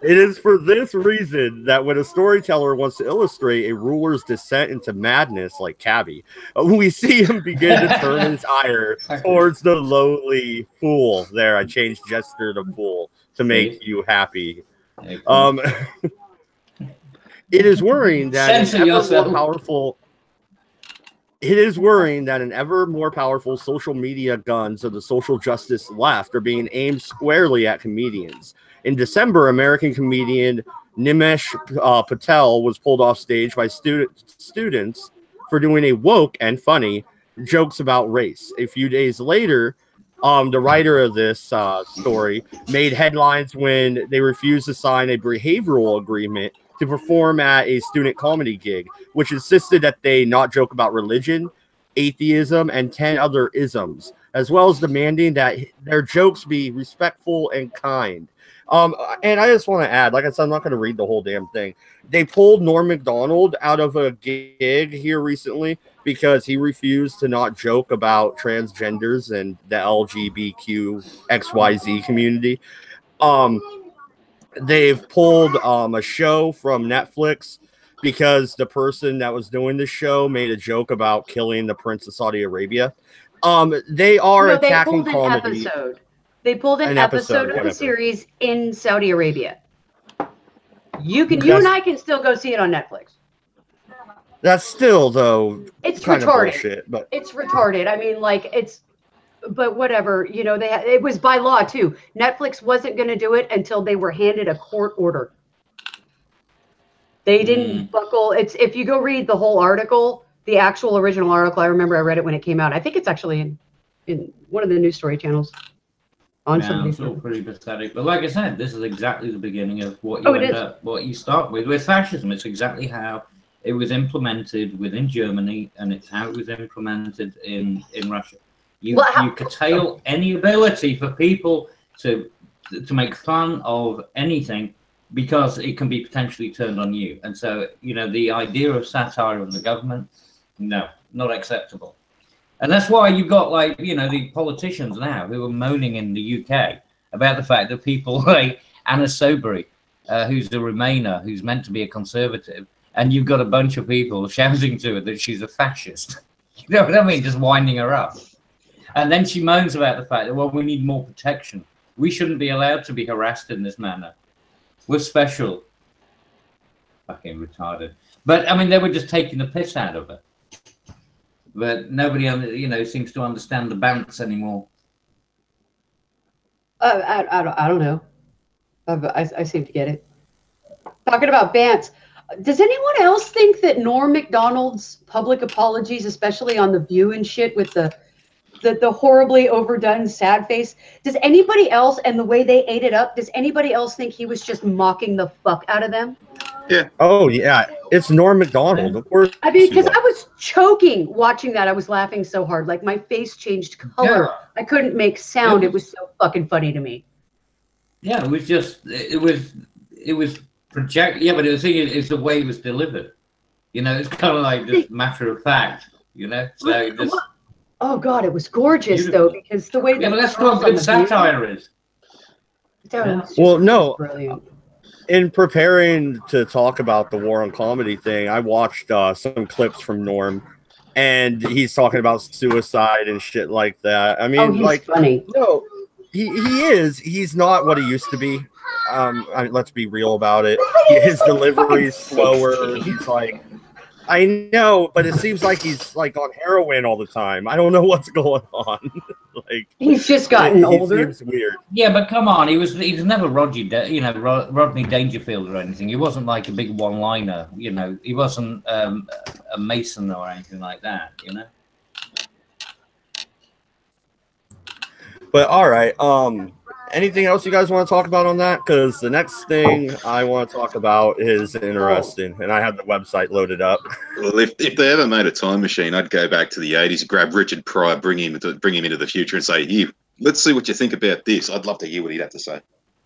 It is for this reason that when a storyteller wants to illustrate a ruler's descent into madness like Cabby, we see him begin to turn his ire towards the lowly fool. There, I changed jester to fool to make you happy. It is worrying that an ever more powerful. It is worrying that an ever more powerful social media guns of the social justice left are being aimed squarely at comedians. In December, American comedian Nimesh Patel was pulled off stage by students for doing a woke and funny jokes about race. A few days later, the writer of this story made headlines when they refused to sign a behavioral agreement to perform at a student comedy gig, which insisted that they not joke about religion, atheism, and 10 other isms, as well as demanding that their jokes be respectful and kind. And I just want to add, like I said, I'm not going to read the whole damn thing. They pulled Norm Macdonald out of a gig here recently because he refused to not joke about transgenders and the LGBTQ XYZ community. They've pulled a show from Netflix because the person that was doing the show made a joke about killing the Prince of Saudi Arabia. They are attacking comedy. They pulled an episode of the series in Saudi Arabia. You and I can still go see it on Netflix. That's still, though, it's kind retarded. Of bullshit, but it's retarded. I mean, like, but whatever, you know, it was by law too. Netflix wasn't going to do it until they were handed a court order. They didn't buckle. If you go read the whole article, the actual original article, I remember I read it when it came out. I think it's actually in one of the news story channels. It's all pretty pathetic. But like I said, this is exactly the beginning of what you what you start with fascism. It's exactly how it was implemented within Germany, and it's how it was implemented in Russia. You curtail any ability for people to make fun of anything because it can be potentially turned on you. And so, you know, the idea of satire of the government, no, not acceptable. And that's why you've got, like, you know, the politicians now who are moaning in the UK about the fact that people like Anna Soubry, who's a Remainer, who's meant to be a conservative, and you've got a bunch of people shouting to her that she's a fascist. You know what I mean? Just winding her up. And then she moans about the fact that, well, we need more protection. We shouldn't be allowed to be harassed in this manner. We're special. Fucking retarded. But, I mean, they were just taking the piss out of her. But nobody, you know, seems to understand the bounce anymore. I don't know. I seem to get it. Talking about Bants, does anyone else think that Norm Macdonald's public apologies, especially on The View and shit with the horribly overdone sad face, does anybody else, and the way they ate it up, does anybody else think he was just mocking the fuck out of them? Yeah. Oh, yeah. It's Norm Macdonald. Of course. I mean, because I was choking watching that. I was laughing so hard. Like, my face changed color. Yeah. I couldn't make sound. It was so fucking funny to me. Yeah, it was just, it was project. Yeah, but the thing is the way it was delivered. You know, it's kind of like just matter of fact, you know? So just, oh, God, it was gorgeous, though, because the way that... Yeah, but that's what good satire is. Well, no. Brilliant. In preparing to talk about the War on Comedy thing, I watched some clips from Norm, and he's talking about suicide and shit like that. I mean, he's funny. No, he is. He's not what he used to be. I mean, let's be real about it. His delivery's slower. He's like, I know, but it seems like he's like on heroin all the time. I don't know what's going on. Like, he's just gotten older. Seems weird. Yeah, but come on, he was never Rodney Dangerfield or anything. He wasn't like a big one-liner. You know, he wasn't a Mason or anything like that. You know. But all right. Anything else you guys want to talk about on that? Because the next thing I want to talk about is interesting, and I have the website loaded up. Well, if they ever made a time machine, I'd go back to the 80s, grab Richard Pryor, bring him into the future, and say, "Here, let's see what you think about this." I'd love to hear what he'd have to say.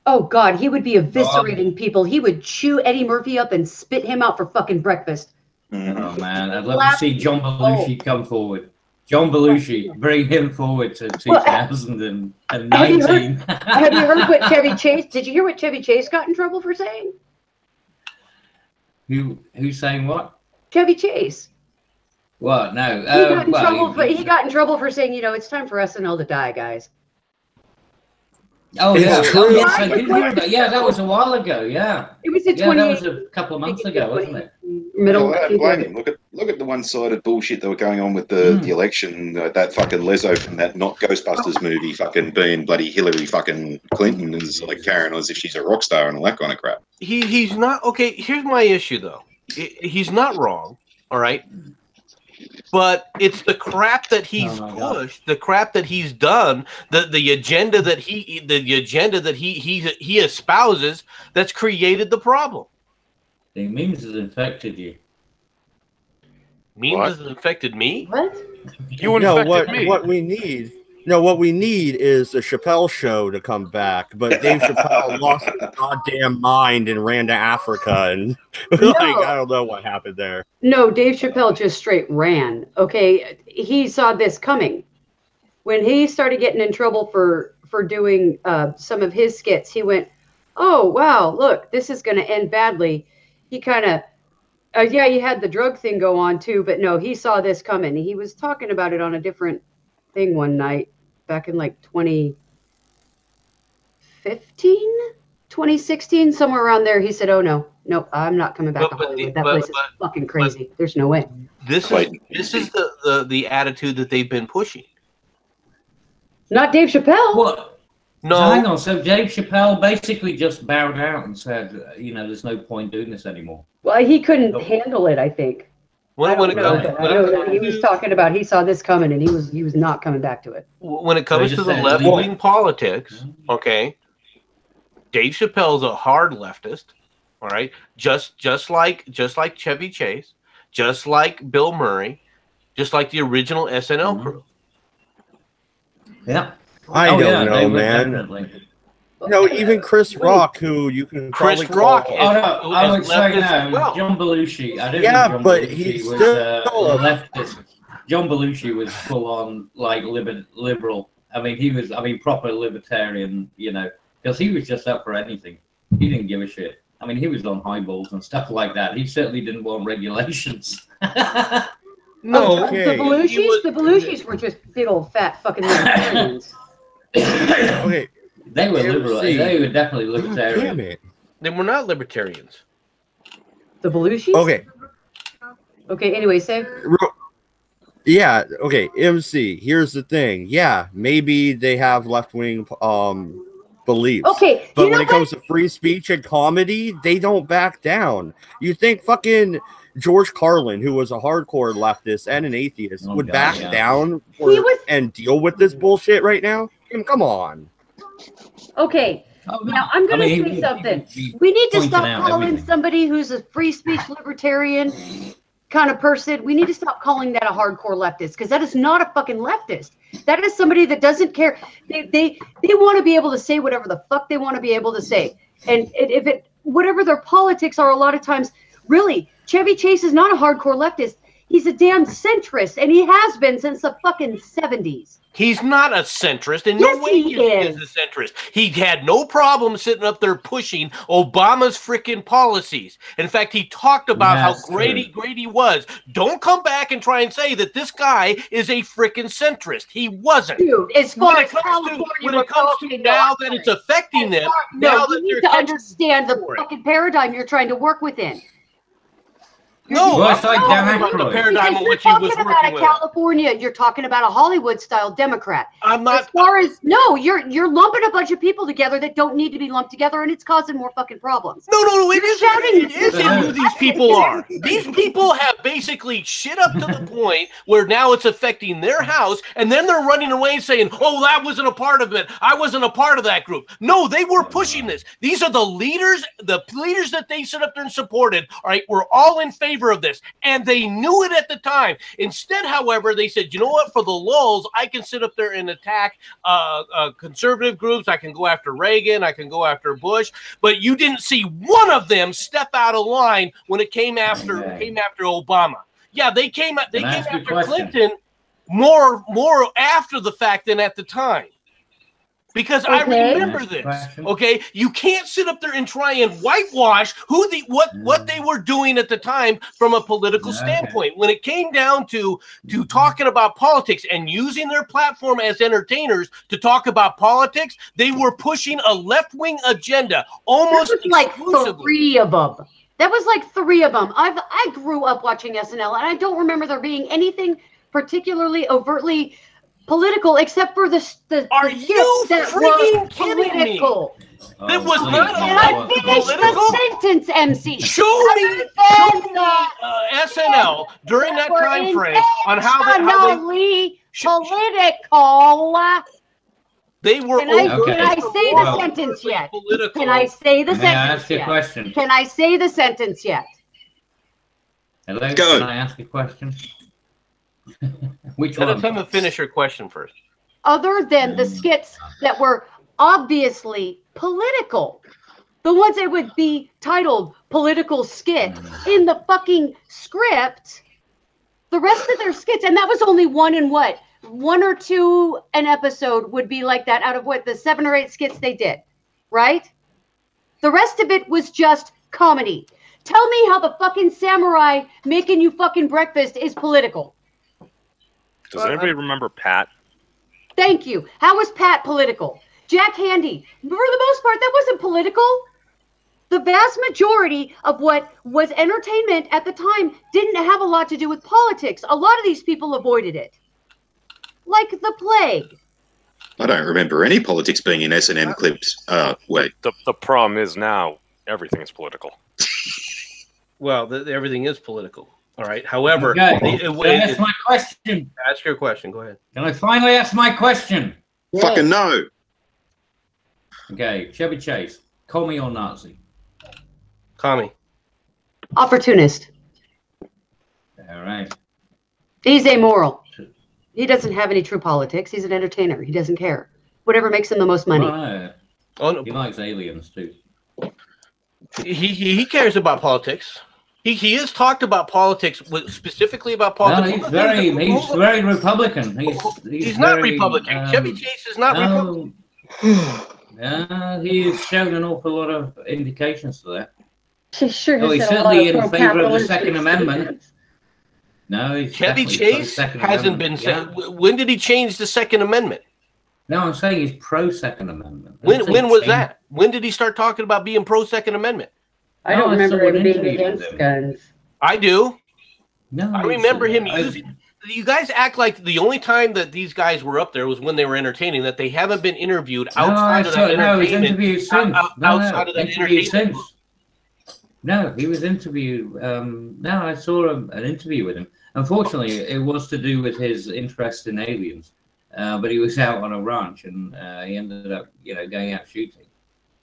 Oh God, he would be eviscerating people. He would chew Eddie Murphy up and spit him out for fucking breakfast. Mm-hmm. Oh man, I'd love to see John Belushi come forward. John Belushi, bring him forward to 2019. Have you heard what Chevy Chase? Did you hear what Chevy Chase got in trouble for saying? Who's saying what? Chevy Chase. What? No. He got in trouble for saying, you know, it's time for SNL to die, guys. Oh yeah, It's true. yes, I did hear that. Yeah, that was a while ago. Yeah, It was in yeah, that was a couple of months ago, wasn't it? No, I don't blame him. Look at the one-sided bullshit that were going on with the election. That fucking Lezo from that not Ghostbusters movie, fucking being bloody Hillary fucking Clinton is like carrying on as if she's a rock star and all that kind of crap. He's not okay. Here's my issue though. He's not wrong. All right. But it's the crap that he's pushed, the crap that he's done, the agenda that he espouses that's created the problem. The memes has infected you. Memes has infected me? What? You infected me. What we need. No, what we need is a Chappelle show to come back, but Dave Chappelle lost his goddamn mind and ran to Africa, and I don't know what happened there. No, Dave Chappelle just straight ran. Okay, he saw this coming. When he started getting in trouble for doing some of his skits, he went, "Oh wow, look, this is going to end badly." He kind of, yeah, he had the drug thing go on too, but no, he saw this coming. He was talking about it on a different thing one night. Back in like 2015, 2016, somewhere around there, he said, "Oh no, I'm not coming back to Hollywood. That place is fucking crazy. There's no way." This is the attitude that they've been pushing. Not Dave Chappelle. What? No. So hang on. So Dave Chappelle basically just bowed out and said, there's no point doing this anymore. Well, he couldn't handle it, I think. I know that he was talking about he saw this coming and he was not coming back to it. When it comes to the left-wing politics, okay, Dave Chappelle's a hard leftist, all right? Just like Chevy Chase, just like Bill Murray, just like the original SNL crew. Yeah. I don't know, man. Definitely. No, even Chris Rock, who you can Chris probably Rock. call... I would say no. Well. John Belushi. I didn't yeah, John but Belushi he's was still leftist. John Belushi was full on like liberal. I mean, he was. Proper libertarian. Because he was just up for anything. He didn't give a shit. I mean, he was on highballs and stuff like that. He certainly didn't want regulations. No, okay. The Belushis were just big old fat fucking libertarians. Okay. They were liberal. They were definitely libertarian. Damn it. They were not libertarians. The Belushis? Okay. Okay, anyway, say. Yeah, okay, MC, here's the thing. Yeah, maybe they have left-wing beliefs. Okay. But when it comes to free speech and comedy, they don't back down. You think fucking George Carlin, who was a hardcore leftist and an atheist, would back down and deal with this bullshit right now? I mean, come on. Okay, now I'm going to say something. We need to stop calling somebody who's a free speech libertarian kind of person. We need to stop calling that a hardcore leftist, because that is not a fucking leftist. That is somebody that doesn't care. They want to be able to say whatever the fuck they want to be able to say. And whatever their politics are, a lot of times, really, Chevy Chase is not a hardcore leftist. He's a damn centrist, and he has been since the fucking 70s. He's not a centrist. In no way he is a centrist. He had no problem sitting up there pushing Obama's freaking policies. In fact, he talked about how great he was. Don't come back and try and say that this guy is a freaking centrist. He wasn't. Dude, as far as when it comes to now that it's affecting them, now that you need to understand the fucking paradigm you're trying to work within. No, I'm talking about the paradigm of what he was working with. California, you're talking about a Hollywood-style Democrat. I'm not. As far as you're lumping a bunch of people together that don't need to be lumped together, and it's causing more fucking problems. No, it isn't who these people are. These people have basically shit up to the point where now it's affecting their house, and then they're running away saying, "Oh, that wasn't a part of it. I wasn't a part of that group." No, they were pushing this. These are the leaders that they sit up there and supported. All right, we're all in favor of this, and they knew it at the time. Instead, however, they said, you know what, for the lulz, I can sit up there and attack conservative groups. I can go after Reagan, I can go after Bush, but you didn't see one of them step out of line when it came after Obama. Yeah, they came after Clinton more after the fact than at the time. Because I remember this. Okay, you can't sit up there and try and whitewash what they were doing at the time from a political standpoint. When it came down to talking about politics and using their platform as entertainers to talk about politics, they were pushing a left-wing agenda almost exclusively. Like 3 of them. That was like 3 of them. I grew up watching SNL, and I don't remember there being anything particularly overtly political, except for the skits that were political. That was not Can I finish the sentence, MC? Show me SNL during that time frame on how they political. They were. Can I say the sentence yet? Can I say the sentence yet? Can I say the sentence yet? Hello, can I ask a question? Which one? Let him finish your question first. Other than the skits that were obviously political, the ones that would be titled political skit in the fucking script, the rest of their skits, and that was only 1 or 2 an episode would be like that out of the 7 or 8 skits they did, right? The rest of it was just comedy. Tell me how the fucking samurai making you fucking breakfast is political. Does anybody remember Pat? Thank you. How was Pat political? Jack Handy, for the most part, that wasn't political. The vast majority of what was entertainment at the time didn't have a lot to do with politics. A lot of these people avoided it. Like the plague. I don't remember any politics being in S&M clips. Wait. The problem is now everything is political. Well, everything is political. All right. However, can I ask my question? Ask your question. Go ahead. Can I finally ask my question? Yes. Fucking no. Okay, Chevy Chase, commie or Nazi? Commie. Opportunist. All right. He's amoral. He doesn't have any true politics. He's an entertainer. He doesn't care. Whatever makes him the most money. He likes aliens too. He cares about politics. He has talked about politics, specifically about politics. No, he's very Republican. He's not Republican. Chevy Chase is not Republican. No, he's shown an awful lot of indications to that. He sure he's certainly in favor of the Second Amendment. No, Chevy Chase hasn't been said. When did he change the Second Amendment? No, I'm saying he's pro Second Amendment. When was that? When did he start talking about being pro Second Amendment? I don't remember him being against guns. I do. No, I remember him using. You guys act like the only time that these guys were up there was when they were entertaining. That they haven't been interviewed outside of that entertainment. Outside of that entertainment. No, he was interviewed. No, I saw an interview with him. Unfortunately, it was to do with his interest in aliens. But he was out on a ranch, and he ended up, going out shooting.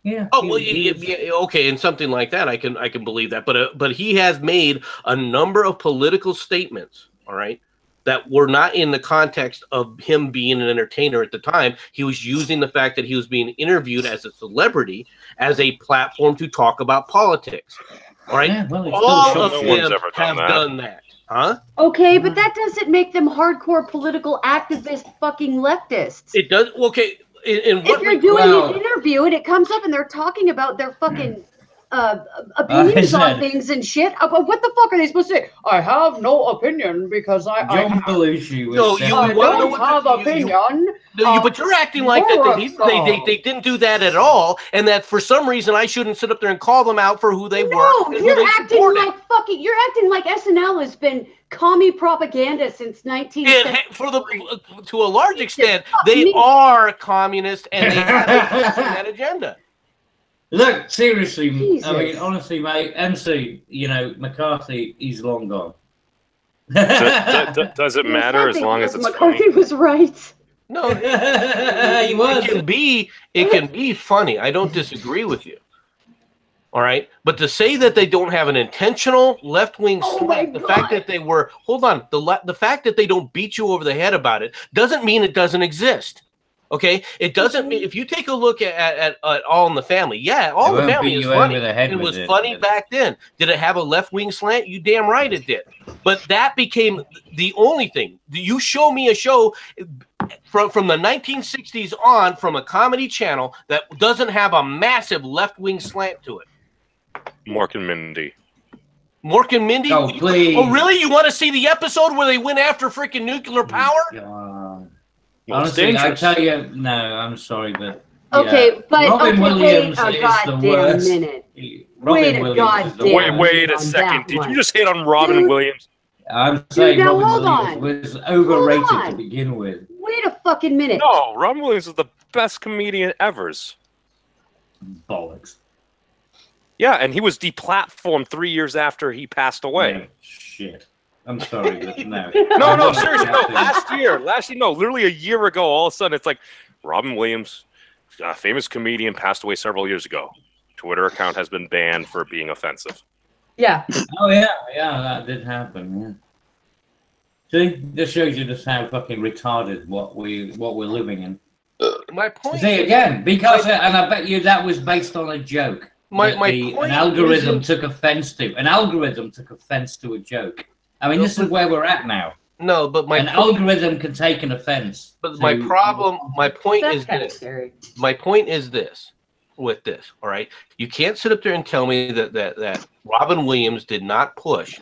Yeah. Oh well, yeah, okay, and something like that, I can believe that. But he has made a number of political statements. All right. That were not in the context of him being an entertainer at the time. He was using the fact that he was being interviewed as a celebrity as a platform to talk about politics. All right, yeah, well, all of them have done that, huh? Okay, but that doesn't make them hardcore political activist fucking leftists. It does. Okay, in what if you're doing an interview and it comes up and they're talking about their fucking opinions on things and shit. What the fuck are they supposed to say? I have no opinion because I don't have opinion. But you're acting like that they didn't do that at all, and that for some reason I shouldn't sit up there and call them out for who they were. No, you're acting like SNL has been commie propaganda since 1970. To a large extent, they are communist and they have that agenda. Look, seriously, Jesus. I mean, honestly, mate, MC, McCarthy, he's long gone. Does it matter as long as it's McCarthy funny? was right. No, he was. It can be funny. I don't disagree with you. All right, but to say that they don't have an intentional left-wing slant, the fact that they were the fact that they don't beat you over the head about it doesn't mean it doesn't exist. Okay, it doesn't mean if you take a look at All in the Family, All in the Family is funny. It was funny back then. Did it have a left-wing slant? You damn right it did. But that became the only thing. You show me a show from the 1960s on, from a comedy channel that doesn't have a massive left-wing slant to it? Mork and Mindy. Mork and Mindy? Oh, please. Oh, really? You want to see the episode where they went after freaking nuclear power? Honestly, I tell you, no, I'm sorry, but okay, but Robin Williams wait a is the worst. minute. Robin Williams is the worst. Wait a second. Did you just hit on Robin Williams? I'm saying now, Robin Williams was overrated to begin with. Wait a fucking minute. No, Robin Williams is the best comedian ever's. Bollocks. Yeah, and he was deplatformed 3 years after he passed away. Yeah, shit. I'm sorry, but no. No, seriously, no. Last year, no, literally a year ago, all of a sudden, it's like Robin Williams, a famous comedian, passed away several years ago. Twitter account has been banned for being offensive. Yeah. Oh yeah, that did happen. Yeah. See, this shows you just how fucking retarded what we're living in. My point. See again, because and I bet you that was based on a joke. An algorithm took offense to. An algorithm took offense to a joke. I mean, this is where we're at now. No, but an algorithm can take an offense. But my point is this. My point is this. With this, all right, you can't sit up there and tell me that Robin Williams did not push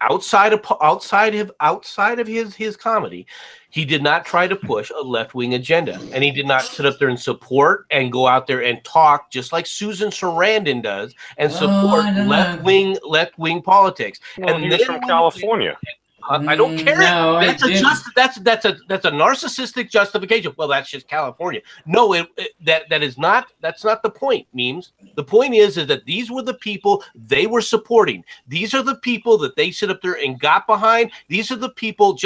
outside of his comedy. He did not try to push a left-wing agenda, and he did not sit up there and support and go out there and talk just like Susan Sarandon does and support left-wing politics. Well, and he's from California. I don't care. No, that's a narcissistic justification. Well, that's just California. No, that's not the point, memes. The point is that these were the people they were supporting. These are the people that they sit up there and got behind. These are the people.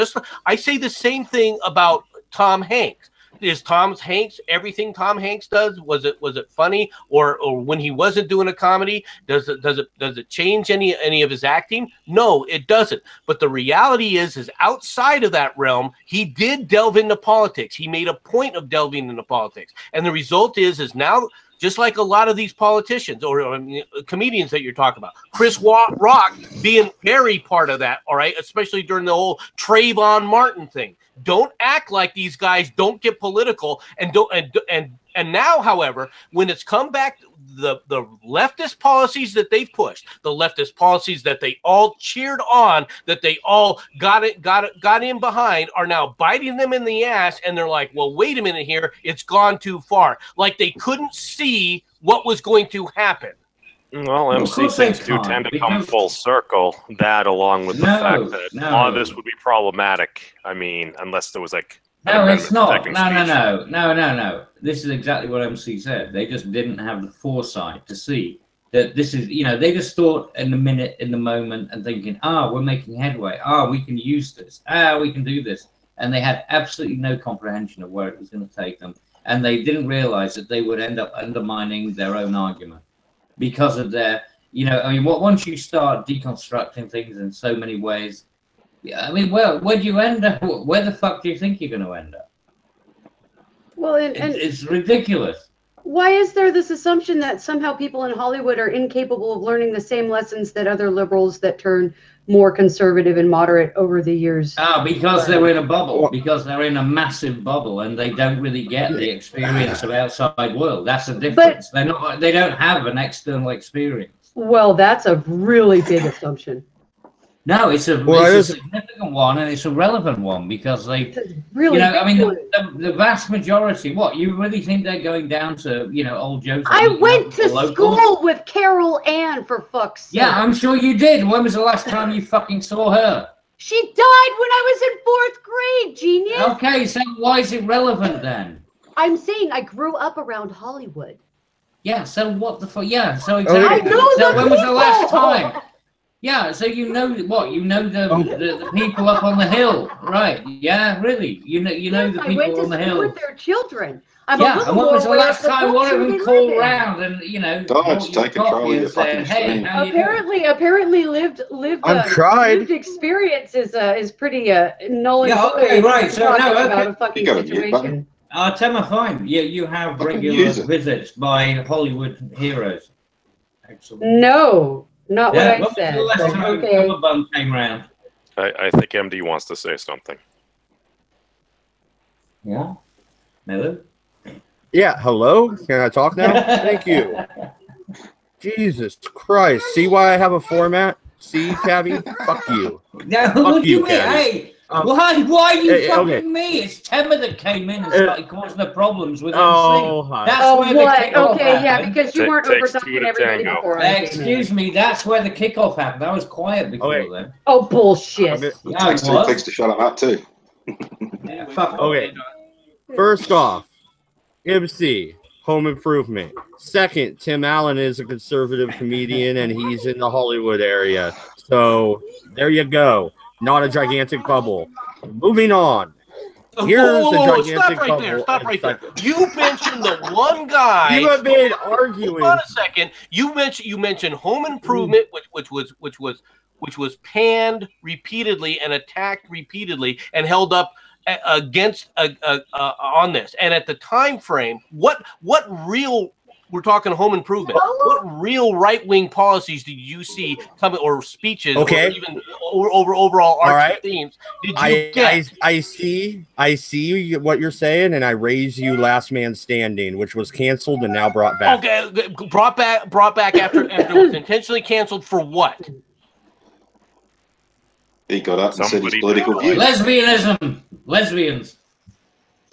I say the same thing about Tom Hanks. Is Tom Hanks everything Tom Hanks does? Was it funny, or when he wasn't doing a comedy? Does it change any of his acting? No, it doesn't. But the reality is outside of that realm, he did delve into politics. He made a point of delving into politics, and the result is now. Just like a lot of these politicians or comedians that you're talking about, Chris Rock being very part of that, all right, especially during the whole Trayvon Martin thing. Don't act like these guys don't get political and now, however, when it's come back, the leftist policies that they've pushed, the leftist policies that they all cheered on, that they all got in behind, are now biting them in the ass, and they're like, well, wait a minute here, it's gone too far. Like they couldn't see what was going to happen. Well, MC things do tend to come full circle. That, along with the fact that all of this would be problematic. I mean, unless there was like. No, it's not. No. This is exactly what MC said. They just didn't have the foresight to see that this is, they just thought in the minute, in the moment, and thinking, we're making headway. We can use this. We can do this. And they had absolutely no comprehension of where it was going to take them. And they didn't realize that they would end up undermining their own argument because of their, once you start deconstructing things in so many ways, where do you end up? Where the fuck do you think you're going to end up? Well, it's ridiculous. Why is there this assumption that somehow people in Hollywood are incapable of learning the same lessons that other liberals that turn more conservative and moderate over the years? Because they're in a bubble. Because they're in a massive bubble, and they don't really get the experience of outside world. That's the difference. They don't have an external experience. Well, that's a really big assumption. No, it's a significant one, and it's a relevant one because they, the vast majority. What, you really think they're going down to, old Joe? I went to school with Carol Ann, for fuck's sake. Yeah, I'm sure you did. When was the last time you fucking saw her? She died when I was in 4th grade, genius. Okay, so why is it relevant then? I'm saying I grew up around Hollywood. Yeah, so what the fuck? Yeah, so exactly. So when was the last time? Yeah, so what? You know the people up on the hill, right? Yeah, really. You know the people on the hill with their children. And what was the last time one of them called around and take control of your fucking screen. Apparently lived experience is pretty null and void. Okay, right. So about a fucking situation. Temma, fine. Yeah, you have regular visits by Hollywood heroes. Excellent. No. Not what I said. Okay. Came around. I think MD wants to say something. Yeah. Hello? Yeah, hello? Can I talk now? Thank you. Jesus Christ. See why I have a format? See, Cabby? Fuck you. No, what do you mean? Hey, why are you fucking me? It's Temma that came in and started causing the problems with MC. That's where the kickoff happened. Yeah, because you weren't overtalking everybody before. Excuse me, that's where the kickoff happened. I was quiet before then. Oh, bullshit. It takes two clicks to shut him up, too. Yeah, fuck okay. First off, MC, Home Improvement. Second, Tim Allen is a conservative comedian and he's in the Hollywood area. So there you go. Not a gigantic bubble. Moving on. Here's a gigantic bubble. Stop right there. You mentioned the one guy. You have been arguing. Hold on a second. You mentioned Home Improvement, which was panned repeatedly and attacked repeatedly and held up against on this. And at the time frame, what real, we're talking Home Improvement, what real right-wing policies did you see coming, or speeches, or even overall arching themes did you get? I see what you're saying, and I raise you Last Man Standing, which was canceled and now brought back. Okay, brought back after it was intentionally canceled for what? He got up and said his political views. Lesbians.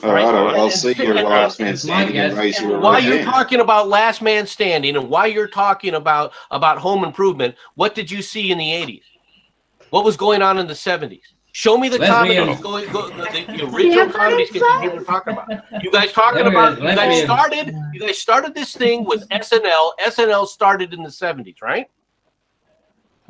All right, I'll see your Last Man Standing and raise your While you're talking about Last Man Standing and why you're talking about Home Improvement, what did you see in the 80s? What was going on in the 70s? Show me the comedies, the original comedies you were talking about. You guys started this thing with SNL. SNL started in the 70s, right?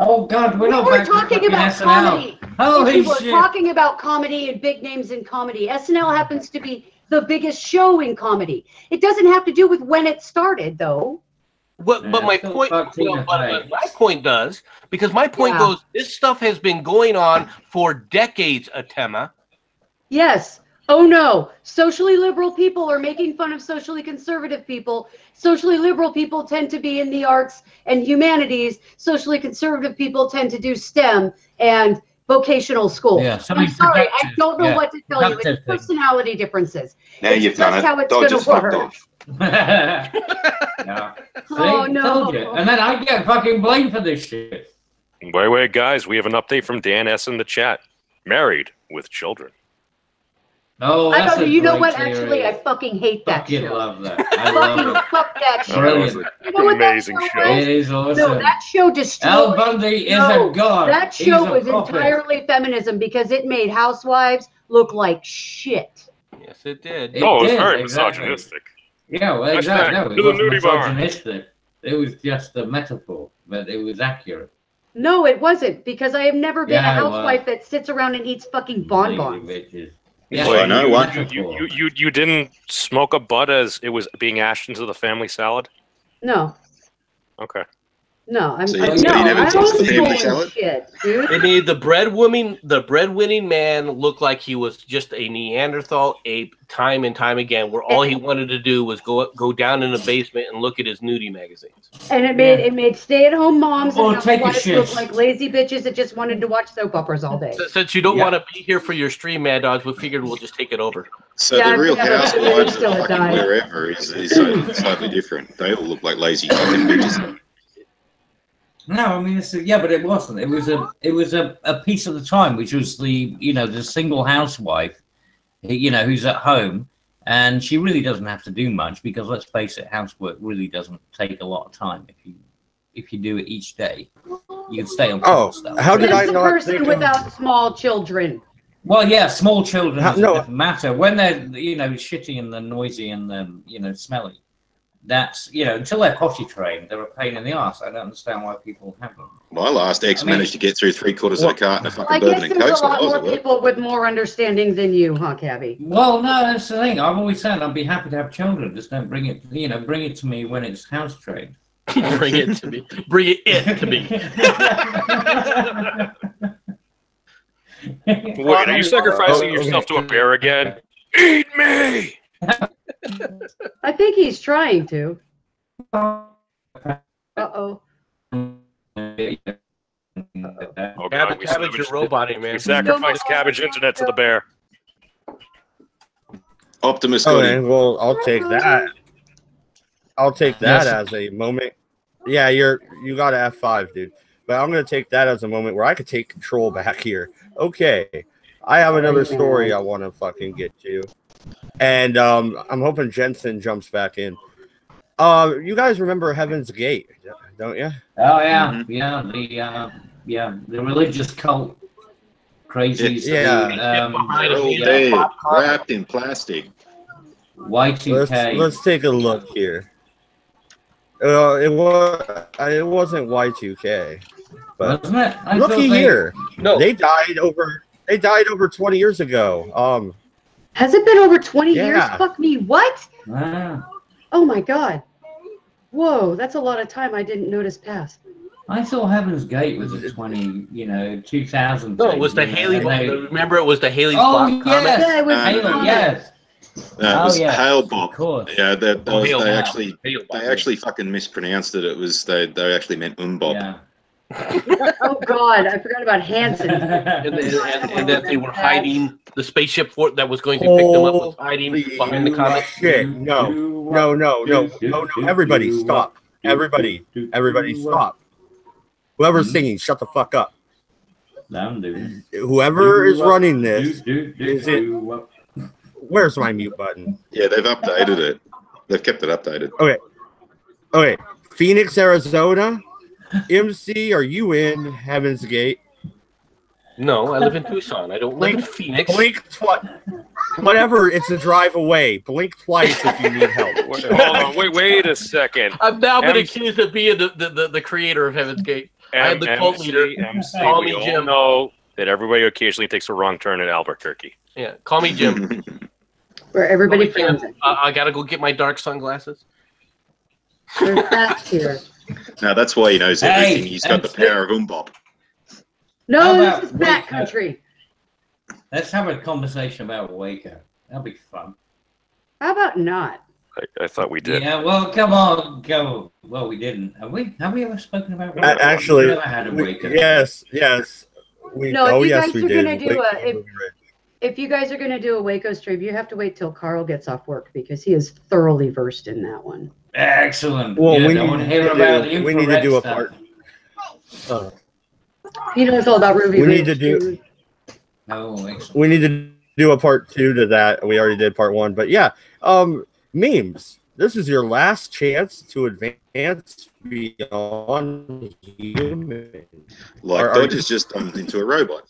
Oh God, we're talking about comedy. We're talking about comedy and big names in comedy. SNL happens to be the biggest show in comedy. It doesn't have to do with when it started, though. But my point does, because my point goes, this stuff has been going on for decades, Temma. Yes. Oh no, socially liberal people are making fun of socially conservative people. Socially liberal people tend to be in the arts and humanities. Socially conservative people tend to do STEM and vocational school. Yeah, I'm sorry, I don't know what to tell you. It's personality differences. Now you've done it. How it's going to work. Oh no! And then I get fucking blamed for this shit. Wait, guys, we have an update from Dan S in the chat. Married with children. Oh, I don't know. You know what? Actually, I fucking hate that show. Love that. I love it. Fuck that show. Brilliant. You know what amazing show. It is awesome. No, that show destroyed. Al Bundy is a god. That show was entirely feminism because it made housewives look like shit. Yes, it did. It was very misogynistic. Yeah, well, exactly. No, it wasn't misogynistic. It was just a metaphor, but it was accurate. No, it wasn't, because I have never been a housewife that sits around and eats fucking bonbons. Yeah, well, I know you didn't smoke a butt as it was being ashed into the family salad? No. Okay. No, I'm so no, you never I touched the family don't salad? shit, dude. They made the breadwinning man look like he was just a Neanderthal ape time and time again, where all he wanted to do was go down in the basement and look at his nudie magazines. And it made stay-at-home moms and housewives look like lazy bitches that just wanted to watch soap operas all day. Since you don't want to be here for your stream, MADDS, we figured we'll just take it over. So the Real Housewives of fucking wherever is slightly different. They all look like lazy fucking bitches. No, I mean, but it wasn't. It was a piece of the time, which was the single housewife, who's at home, and she really doesn't have to do much because, let's face it, housework really doesn't take a lot of time. If you do it each day, you can stay on top of stuff. How did I not person without small children? Well, yeah, small children doesn't matter when they're shitty and they're noisy and they're smelly. That's, until they're potty trained, they're a pain in the ass. I don't understand why people have them. My last ex managed to get through 3/4 of a carton of fucking bourbon and coke. There's a lot more people with more understanding than you, huh, Cabby? Well, no, that's the thing. I've always said I'd be happy to have children. Just don't bring it, bring it to me when it's house trained. Bring it to me. Bring it to me. Wait, are you sacrificing yourself to a bear again? Eat me! I think he's trying to. Uh-oh. Oh, God, cabbage roboting, man. We sacrificed cabbage internet to the bear. Optimus got Okay, him. well, I'll take that. I'll take that as a moment. Yeah, you got an F5, dude. But I'm gonna take that as a moment where I could take control back here. Okay, I have another story I want to fucking get to, and I'm hoping Jensen jumps back in. You guys remember Heaven's Gate, don't you? Oh yeah, the religious cult crazies. Yeah, wrapped in plastic. Y2K. Let's take a look here. It wasn't Y2K, but wasn't it? Looky here. No, they died over 20 years ago. Has it been over 20 years? Yeah. Fuck me. What? Ah, Oh my god. Whoa, that's a lot of time I didn't notice pass. I thought Heaven's Gate was a 2000. No, it was the Haley. Remember, it was the Haley's Oh Bob yes, Yeah, it was Haley, yes. It was yeah. Hail Bob. Of course. Yeah, they Hail Bob. actually Hail Bob. they actually fucking mispronounced it. It was they actually meant Bob. Yeah. Oh god, I forgot about Hanson. and that they were hiding the spaceship that was going to pick them up was hiding behind the comet. Shit! No! Everybody, stop! Everybody, stop! Whoever's singing, shut the fuck up. Whoever is running this, is it? Where's my mute button? Yeah, they've updated it. They've kept it updated. Okay. Phoenix, Arizona. MC, are you in Heaven's Gate? No, I live in Tucson. I don't live in Phoenix. Blink twice. Whatever, it's a drive away. Blink twice if you need help. Hold on, wait a second. I've now been accused of being the creator of Heaven's Gate. I am the cult leader. Call me Jim. Know that everybody occasionally takes a wrong turn at Albuquerque. Yeah, call me Jim. Where everybody finds it. I gotta go get my dark sunglasses. There's facts here. No, that's why he knows everything. He's got the power of Bob. No, this is Bat Country. Let's have a conversation about Waco. That'll be fun. How about not? I thought we did. Yeah, well, come on, go. Well, we didn't. Have we ever spoken about Waco? Actually, we never had a Waco. Yes. We did. If you guys are gonna do a Waco stream, you have to wait till Carl gets off work because he is thoroughly versed in that one. Excellent. Well, yeah, we need to do a part. He knows all about Ruby. We need to do a part 2 to that. We already did part 1, but yeah, memes. This is your last chance to advance beyond human. Like Dodger's just turned into a robot.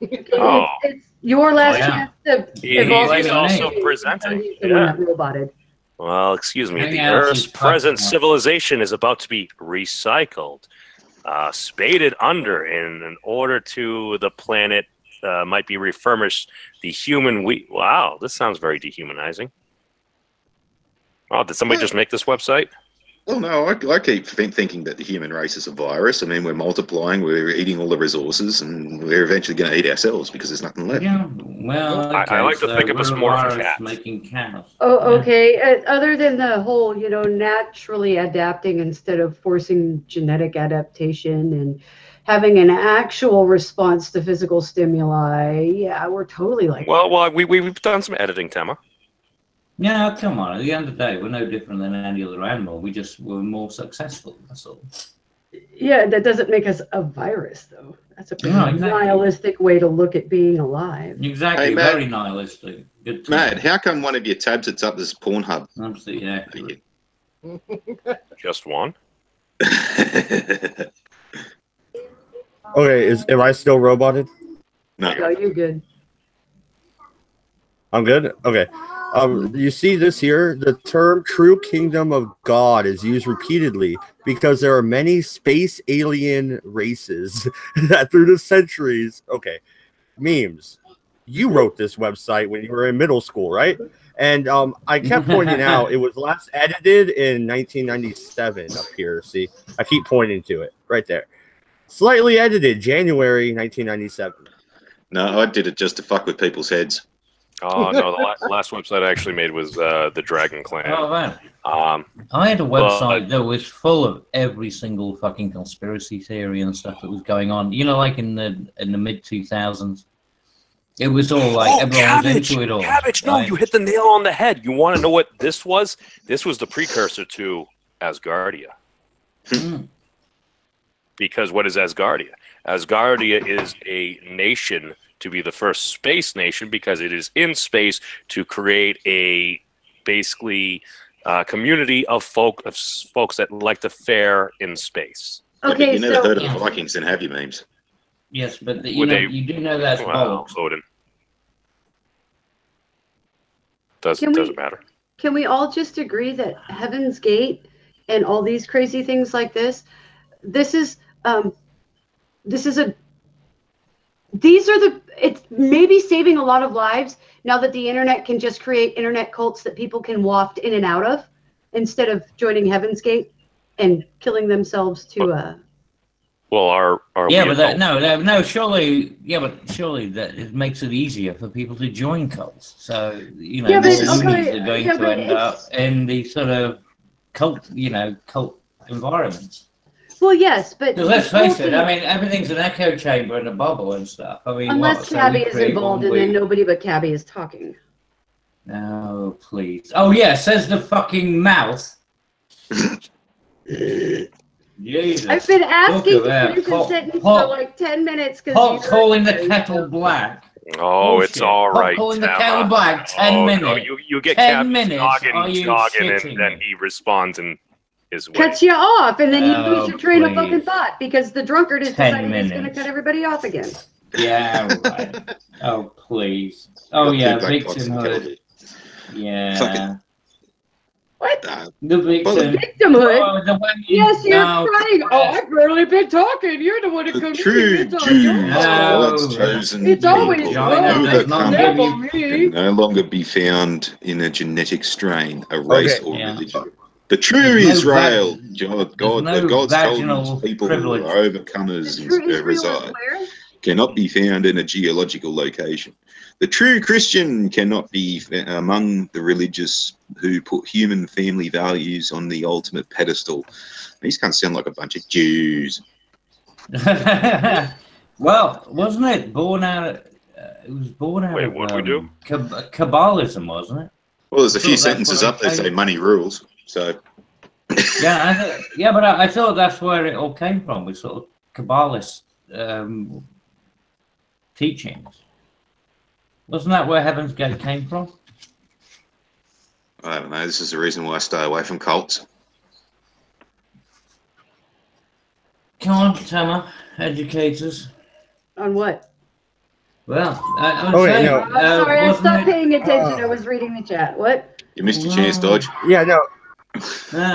It's your last chance to. He's also presenting. Yeah. Roboted. Well, excuse me. The Earth's present civilization is about to be recycled, spaded under in order to the planet might be refurbished. The human wow, this sounds very dehumanizing. Oh, did somebody just make this website? Well, no, I keep thinking that the human race is a virus. I mean, we're multiplying, we're eating all the resources, and we're eventually going to eat ourselves because there's nothing left. Yeah, well, okay, I like to think of us more as cats. Making cows. Oh, okay. Other than the whole, naturally adapting instead of forcing genetic adaptation and having an actual response to physical stimuli, yeah, we're totally like. Well, we've done some editing, Temma. Yeah, come on. At the end of the day, we're no different than any other animal. We're more successful. That's all. Yeah, that doesn't make us a virus, though. That's a pretty nihilistic way to look at being alive. Exactly, hey, Matt, very nihilistic. Good Matt, how come one of your tabs it's up as Pornhub? Absolutely, yeah. Just one? Okay, am I still roboted? No, you're good. I'm good? Okay. You see this here? The term true kingdom of God is used repeatedly because there are many space alien races that through the centuries, memes. You wrote this website when you were in middle school, right? And I kept pointing out it was last edited in 1997 up here. See, I keep pointing to it right there. Slightly edited January 1997. No, I did it just to fuck with people's heads. Oh no! The last website I actually made was the Dragon Clan. Oh man! I had a website that was full of every single fucking conspiracy theory and stuff that was going on. Like in the mid 2000s, It was all like everyone was into it all. Cabbage, no, you hit the nail on the head. You want to know what this was? This was the precursor to Asgardia. Because what is Asgardia? Asgardia is a nation to be the first space nation because it is in space to create a basically community of folks that like to fare in space. Okay, yeah, you never heard of Vikings and have you memes? Yes, but you do know that's bollocks. Odin. Doesn't matter. Can we all just agree that Heaven's Gate and all these crazy things like this it's maybe saving a lot of lives now that the internet can just create internet cults that people can waft in and out of instead of joining Heaven's Gate and killing themselves to Well, surely that it makes it easier for people to join cults. So but are going to end up in the sort of cult environments. Well, yes, but let's face it. I mean, everything's an echo chamber and a bubble and stuff. I mean, unless Cabby is involved, and then nobody but Cabby is talking. No, please. Oh yeah, says the fucking mouth. Jesus. I've been asking to finish a sentence for like 10 minutes because calling the kettle black. Oh, it's all right. Calling the kettle black. 10 minutes. No, you get 10 minutes. Jogging, and then he responds and cuts you off, and then you lose your train of fucking thought because the drunkard is deciding he's going to cut everybody off again. Yeah, right. Oh, please. Oh, yeah, victimhood. Yeah. What? The victimhood. Yes, you're crying. Oh, I've barely been talking. You're the one who comes true Jews, God's chosen it's always can no longer be found in a genetic strain, a race or religion. The true Israel, God's chosen people who are overcomers and reside, cannot be found in a geological location. The true Christian cannot be among the religious who put human family values on the ultimate pedestal. These can't sound like a bunch of Jews. Well, wasn't it born out of... it was born out of... what do we do? Kabbalism, wasn't it? Well, there's a few sentences up there say money rules, so... but I thought that's where it all came from, with sort of Kabbalist teachings. Wasn't that where Heaven's Gate came from? I don't know. This is the reason why I stay away from cults. Come on, Temma, educate us. On what? Well, I'm sorry, I stopped paying attention. I was reading the chat. What? You missed your chance, Dodge. Yeah, no.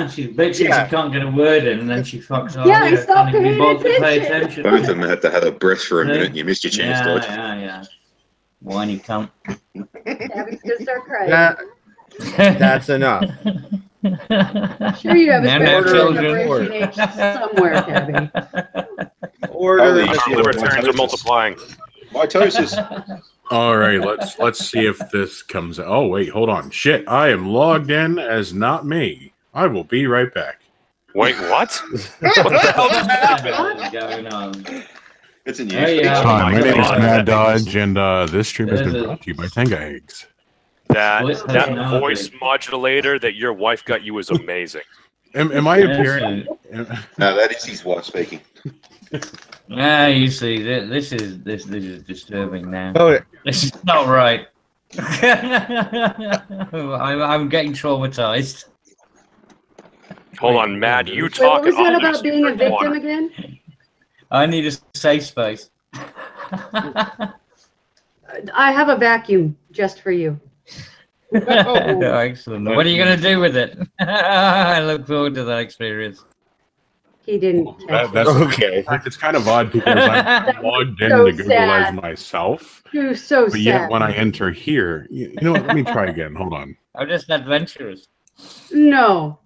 She bitches she can't get a word in, and then she fucks off. Yeah, I stopped paying attention. Both of them had to have a breath for a minute, and you missed your chance, Dodge. Yeah. Whiny cunt. Gabby's gonna start crying. That's enough. Sure, you have a children somewhere, Gabby. Order. Libertarians are multiplying. Mitosis. All right, let's see if this comes. Oh wait, hold on. Shit, I am logged in as not me. I will be right back. Wait, what? What the hell just happened? Going on? It's a news. Hi, my name is MADDS, and this stream has been brought to you by Tenga Eggs. That voice modulator that your wife got you is amazing. Am I appearing? No, that is his wife speaking. You see, this is disturbing now. Oh, this is not right. I'm getting traumatized. Hold on, Matt. You talk. What was that about being a victim again? I need a safe space. I have a vacuum just for you. Excellent. What are you going to do with it? I look forward to that experience. He didn't. That's okay. It's kind of odd because I'm logged in to Google as myself. You're so but yet when I enter here, you know what? Let me try again. Hold on. I'm just adventurous. No.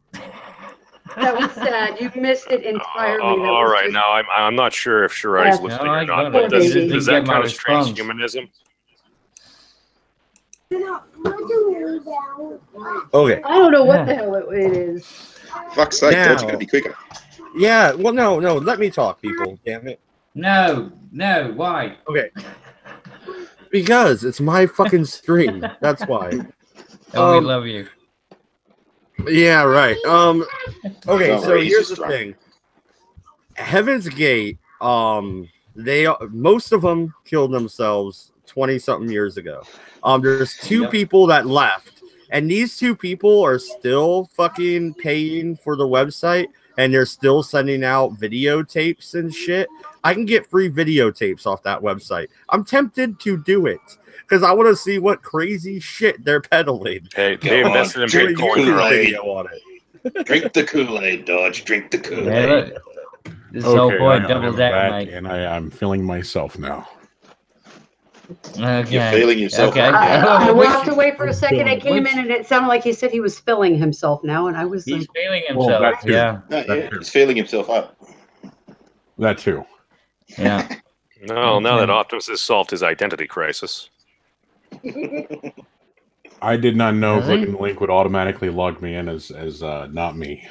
That was sad. You missed it entirely. All right, now I'm not sure if Shirai's listening or not, but does that count as transhumanism? Okay. I don't know what the hell it is. Fuck's sake, Dodge, you gotta be quicker. Yeah, well, no, let me talk, people. Damn it. No, why? Okay. Because it's my fucking stream. That's why. Oh, we love you. Yeah, right. Okay, Don't so worry, here's he's the just thing. Heaven's Gate, most of them killed themselves 20-something years ago. There's two people that left, and these two people are still fucking paying for the website, and they're still sending out videotapes and shit. I can get free videotapes off that website. I'm tempted to do it because I want to see what crazy shit they're peddling. Hey, they invested in Bitcoin early. Drink the Kool-Aid, Dodge. Drink the Kool-Aid. Yeah, this old boy doubled down, mate. And I'm feeling myself now. Okay. You're feeling yourself. Okay. I walked away for a second. I came in and it sounded like he said he was filling himself now, and I was He's like, feeling himself. That too. Yeah. No, yeah, he's feeling himself up. That too. Yeah. No, now that Optimus has solved his identity crisis. I did not know Really? clicking the link would automatically log me in as not me.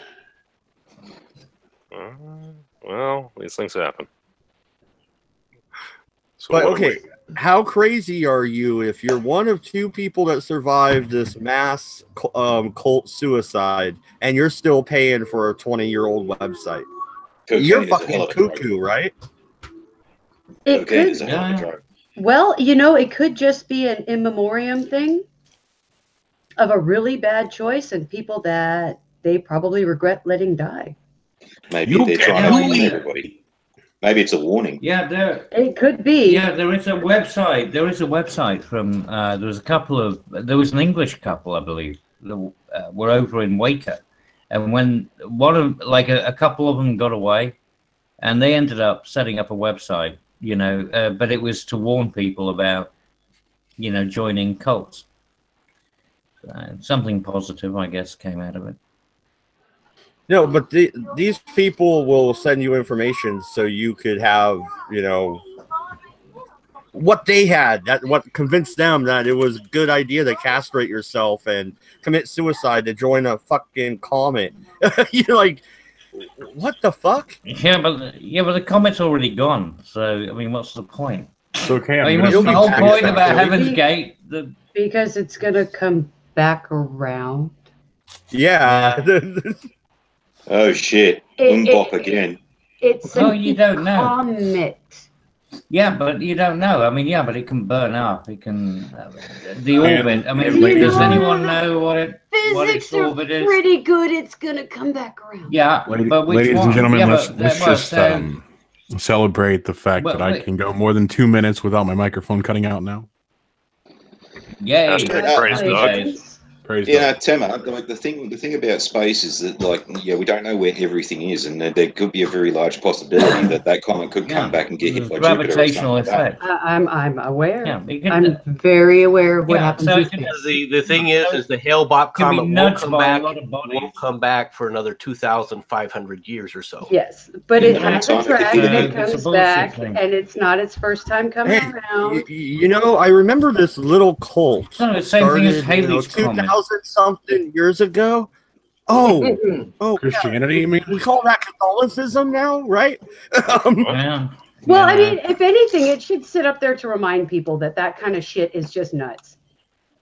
Well, these things happen. So But what okay, how crazy are you if you're one of two people that survived this mass cult suicide and you're still paying for a 20-year-old website? You're fucking cuckoo, right? it Okay, could. is a hell of a drug. Well, you know, it could just be an in memoriam thing of a really bad choice and people that they probably regret letting die. Maybe they're trying to warn everybody. Maybe it's a warning. Yeah, It could be. Yeah, there is a website. There is a website from. There was an English couple, I believe, that were over in Waco, and when a couple of them got away, and they ended up setting up a website. But it was to warn people about, joining cults. Something positive, I guess, came out of it. No, but these people will send you information so you could have, what they had, what convinced them that it was a good idea to castrate yourself and commit suicide to join a fucking comet. You're like, what the fuck? Yeah, but the comet's already gone. So I mean, what's the point? So Cam, what's the whole point about Heaven's Gate? Because it's gonna come back around. Yeah. Oh shit! Umbop again. It's you don't know. Comet. Yeah, but you don't know. I mean, but it can burn up. It can the orbit. I mean, does anyone know what its orbit is? Pretty good. It's gonna come back around. Yeah, but which ladies one? and gentlemen, Yeah, let's just celebrate the fact that I can go more than 2 minutes without my microphone cutting out now. Yay! Praise God. Yeah, Temma, like the thing about space is that, we don't know where everything is, and there could be a very large possibility that comet could come back and get hit by gravitational effect. I'm aware. Yeah, I'm very aware of what happens. The thing is the Hale-Bopp comet won't come back for another 2,500 years or so. Yes, but it has a track and it comes back, and it's not its first time coming around. I remember this little cult. No, the same thing as Halley's Comet. 2000-something years ago. Oh, Christianity, yeah. you mean? We call that Catholicism now, right? Well, I mean, if anything, it should sit up there to remind people that kind of shit is just nuts.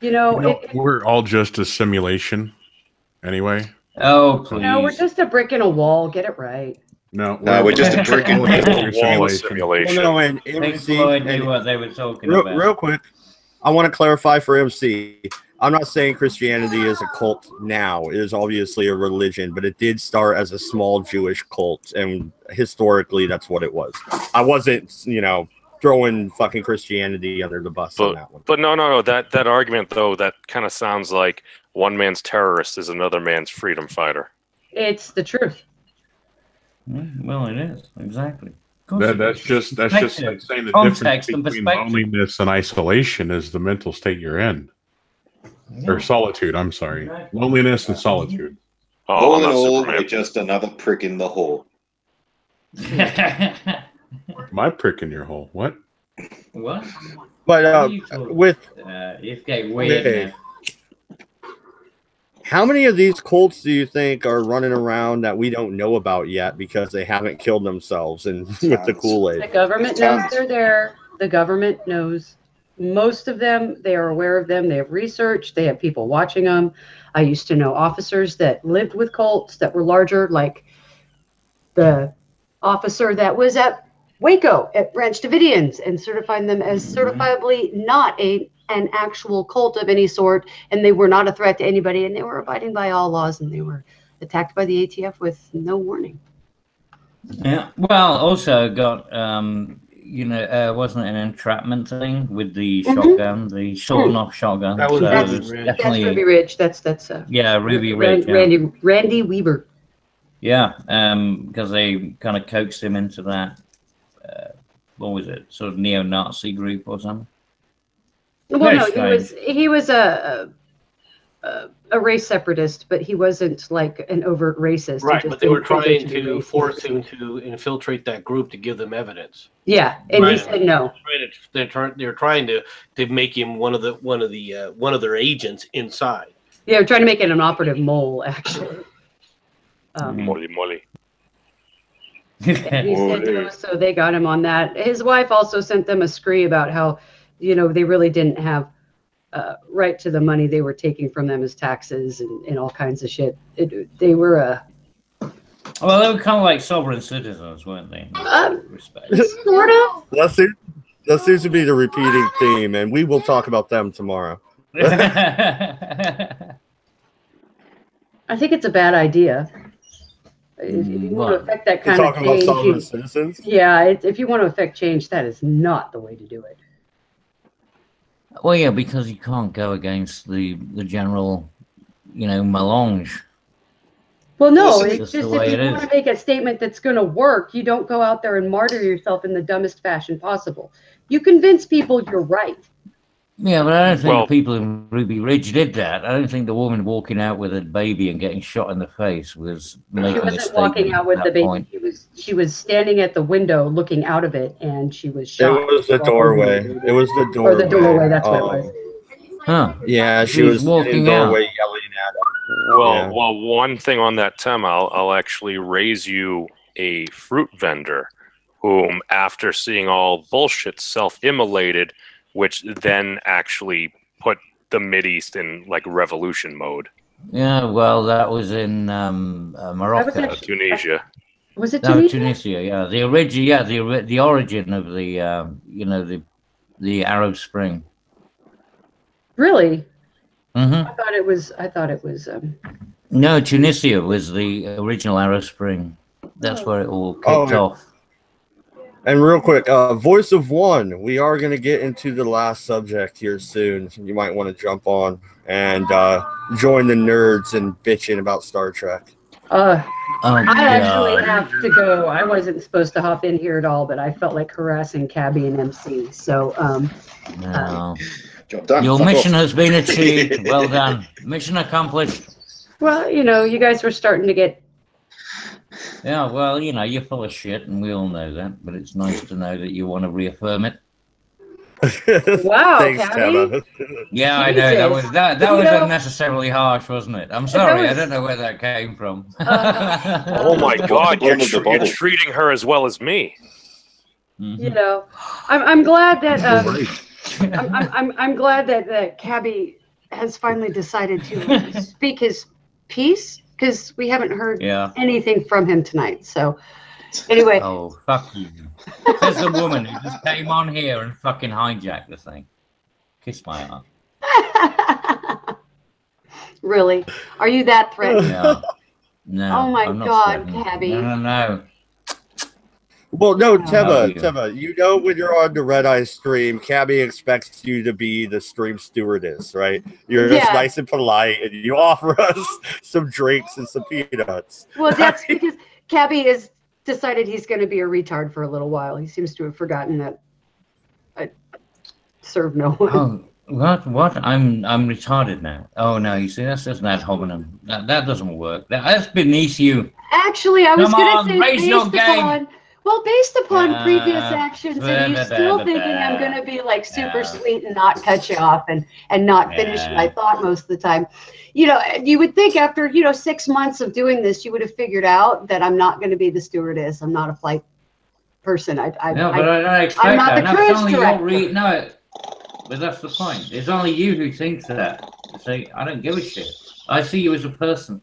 We're all just a simulation, anyway. Oh, please. No, we're just a brick in a wall. Get it right. No, we're just a brick in a wall simulation. Well, no, and MC, knew what they were talking about. Real quick, I want to clarify for MC. I'm not saying Christianity is a cult now. It is obviously a religion, but it did start as a small Jewish cult, and historically, that's what it was. I wasn't, throwing fucking Christianity under the bus on that one. But no. That argument, though, that kind of sounds like one man's terrorist is another man's freedom fighter. It's the truth. Well, it is exactly. That's just like saying the difference between loneliness and isolation is the mental state you're in. Or solitude, I'm sorry. Loneliness and solitude. All in all, we're just another prick in the hole. My prick in your hole. What? What? But with it's getting weird now. How many of these cults do you think are running around that we don't know about yet because they haven't killed themselves and with the Kool-Aid? The government knows they're there. The government knows. Most of them, they are aware of them. They have research. They have people watching them. I used to know officers that lived with cults that were larger, like the officer that was at Waco at Ranch Davidians and certifying them as certifiably not an actual cult of any sort, and they were not a threat to anybody, and they were abiding by all laws, and they were attacked by the ATF with no warning. Yeah, well, also got wasn't it an entrapment thing with the shotgun, the sawn-off shotgun? That was that's Ruby Ridge. That's yeah, Ruby Ridge. Randy Weaver. Yeah, because they kind of coaxed him into that. What was it? Sort of neo-Nazi group or something? Well, no, he was a race separatist, but he wasn't like an overt racist. Right, but they were trying to force him to infiltrate that group to give them evidence. Yeah, and he said no. They're trying to make him one of their agents inside. Yeah, they're trying to make it an operative mole, actually. Molly. He said no, so they got him on that. His wife also sent them a scree about how, they really didn't have right to the money they were taking from them as taxes and all kinds of shit. They were well, they were kind of like sovereign citizens, weren't they? Sort of. That seems to be the repeating theme, and we will talk about them tomorrow. I think it's a bad idea. If you want to affect that kind of change, about sovereign citizens? Yeah, if you want to affect change, that is not the way to do it. Well, yeah, because you can't go against the general, melange. Well, no, it's just if you want to make a statement that's going to work, you don't go out there and martyr yourself in the dumbest fashion possible. You convince people you're right. Yeah, but I don't think the people in Ruby Ridge did that. I don't think the woman walking out with a baby and getting shot in the face was making a statement. She wasn't walking out with the baby. She was standing at the window looking out of it, and she was shot. It was the doorway. It was the doorway. Or the doorway, that's what it was. Huh. Yeah, she was walking in the doorway yelling at her. Well, one thing on that, Tim, I'll actually raise you a fruit vendor whom, after seeing all bullshit, self-immolated, which then actually put the Mideast in like revolution mode. Yeah, well, that was in Morocco, Tunisia. Was it Tunisia? No, Tunisia, yeah. The origin of the the Arab Spring. Really? Mm-hmm. I thought it was. No, Tunisia was the original Arab Spring. That's where it all kicked off. And real quick, Voice of One, we are going to get into the last subject here soon. You might want to jump on and join the nerds and bitching about Star Trek. I actually have to go. I wasn't supposed to hop in here at all, but I felt like harassing Cabby and MC. So, no. Your mission has been achieved. Well done. Mission accomplished. Well, you guys were starting to get. Yeah, well, you're full of shit, and we all know that. But it's nice to know that you want to reaffirm it. Wow, thanks, Temma. Yeah, I know that was unnecessarily harsh, wasn't it? I'm sorry, I don't know where that came from. Oh my God, you're treating her as well as me. Mm-hmm. I'm glad that I'm glad that Cabby has finally decided to speak his piece, because we haven't heard anything from him tonight. So, anyway. Oh, fuck you. There's a woman who just came on here and fucking hijacked the thing. Kiss my ass. Really? Are you that threatened? No. Oh my God, Cabby. No. Well, no, Temma, when you're on the Redeye stream, Cabby expects you to be the stream stewardess, right? You're just nice and polite, and you offer us some drinks and some peanuts. Well, that's because Cabby has decided he's going to be a retard for a little while. He seems to have forgotten that I serve no one. Oh, what? I'm retarded now. Oh, no, you see, that's just an ad hominem. That doesn't work. That's beneath you. Actually, I was going to say raise your game. Based upon previous actions, and you still thinking I'm going to be like super sweet and not cut you off and not finish my thought most of the time. You would think after, 6 months of doing this, you would have figured out that I'm not going to be the stewardess. I'm not a flight person. I'm not the cruise director. But that's the point. It's only you who thinks that. See, I don't give a shit. I see you as a person.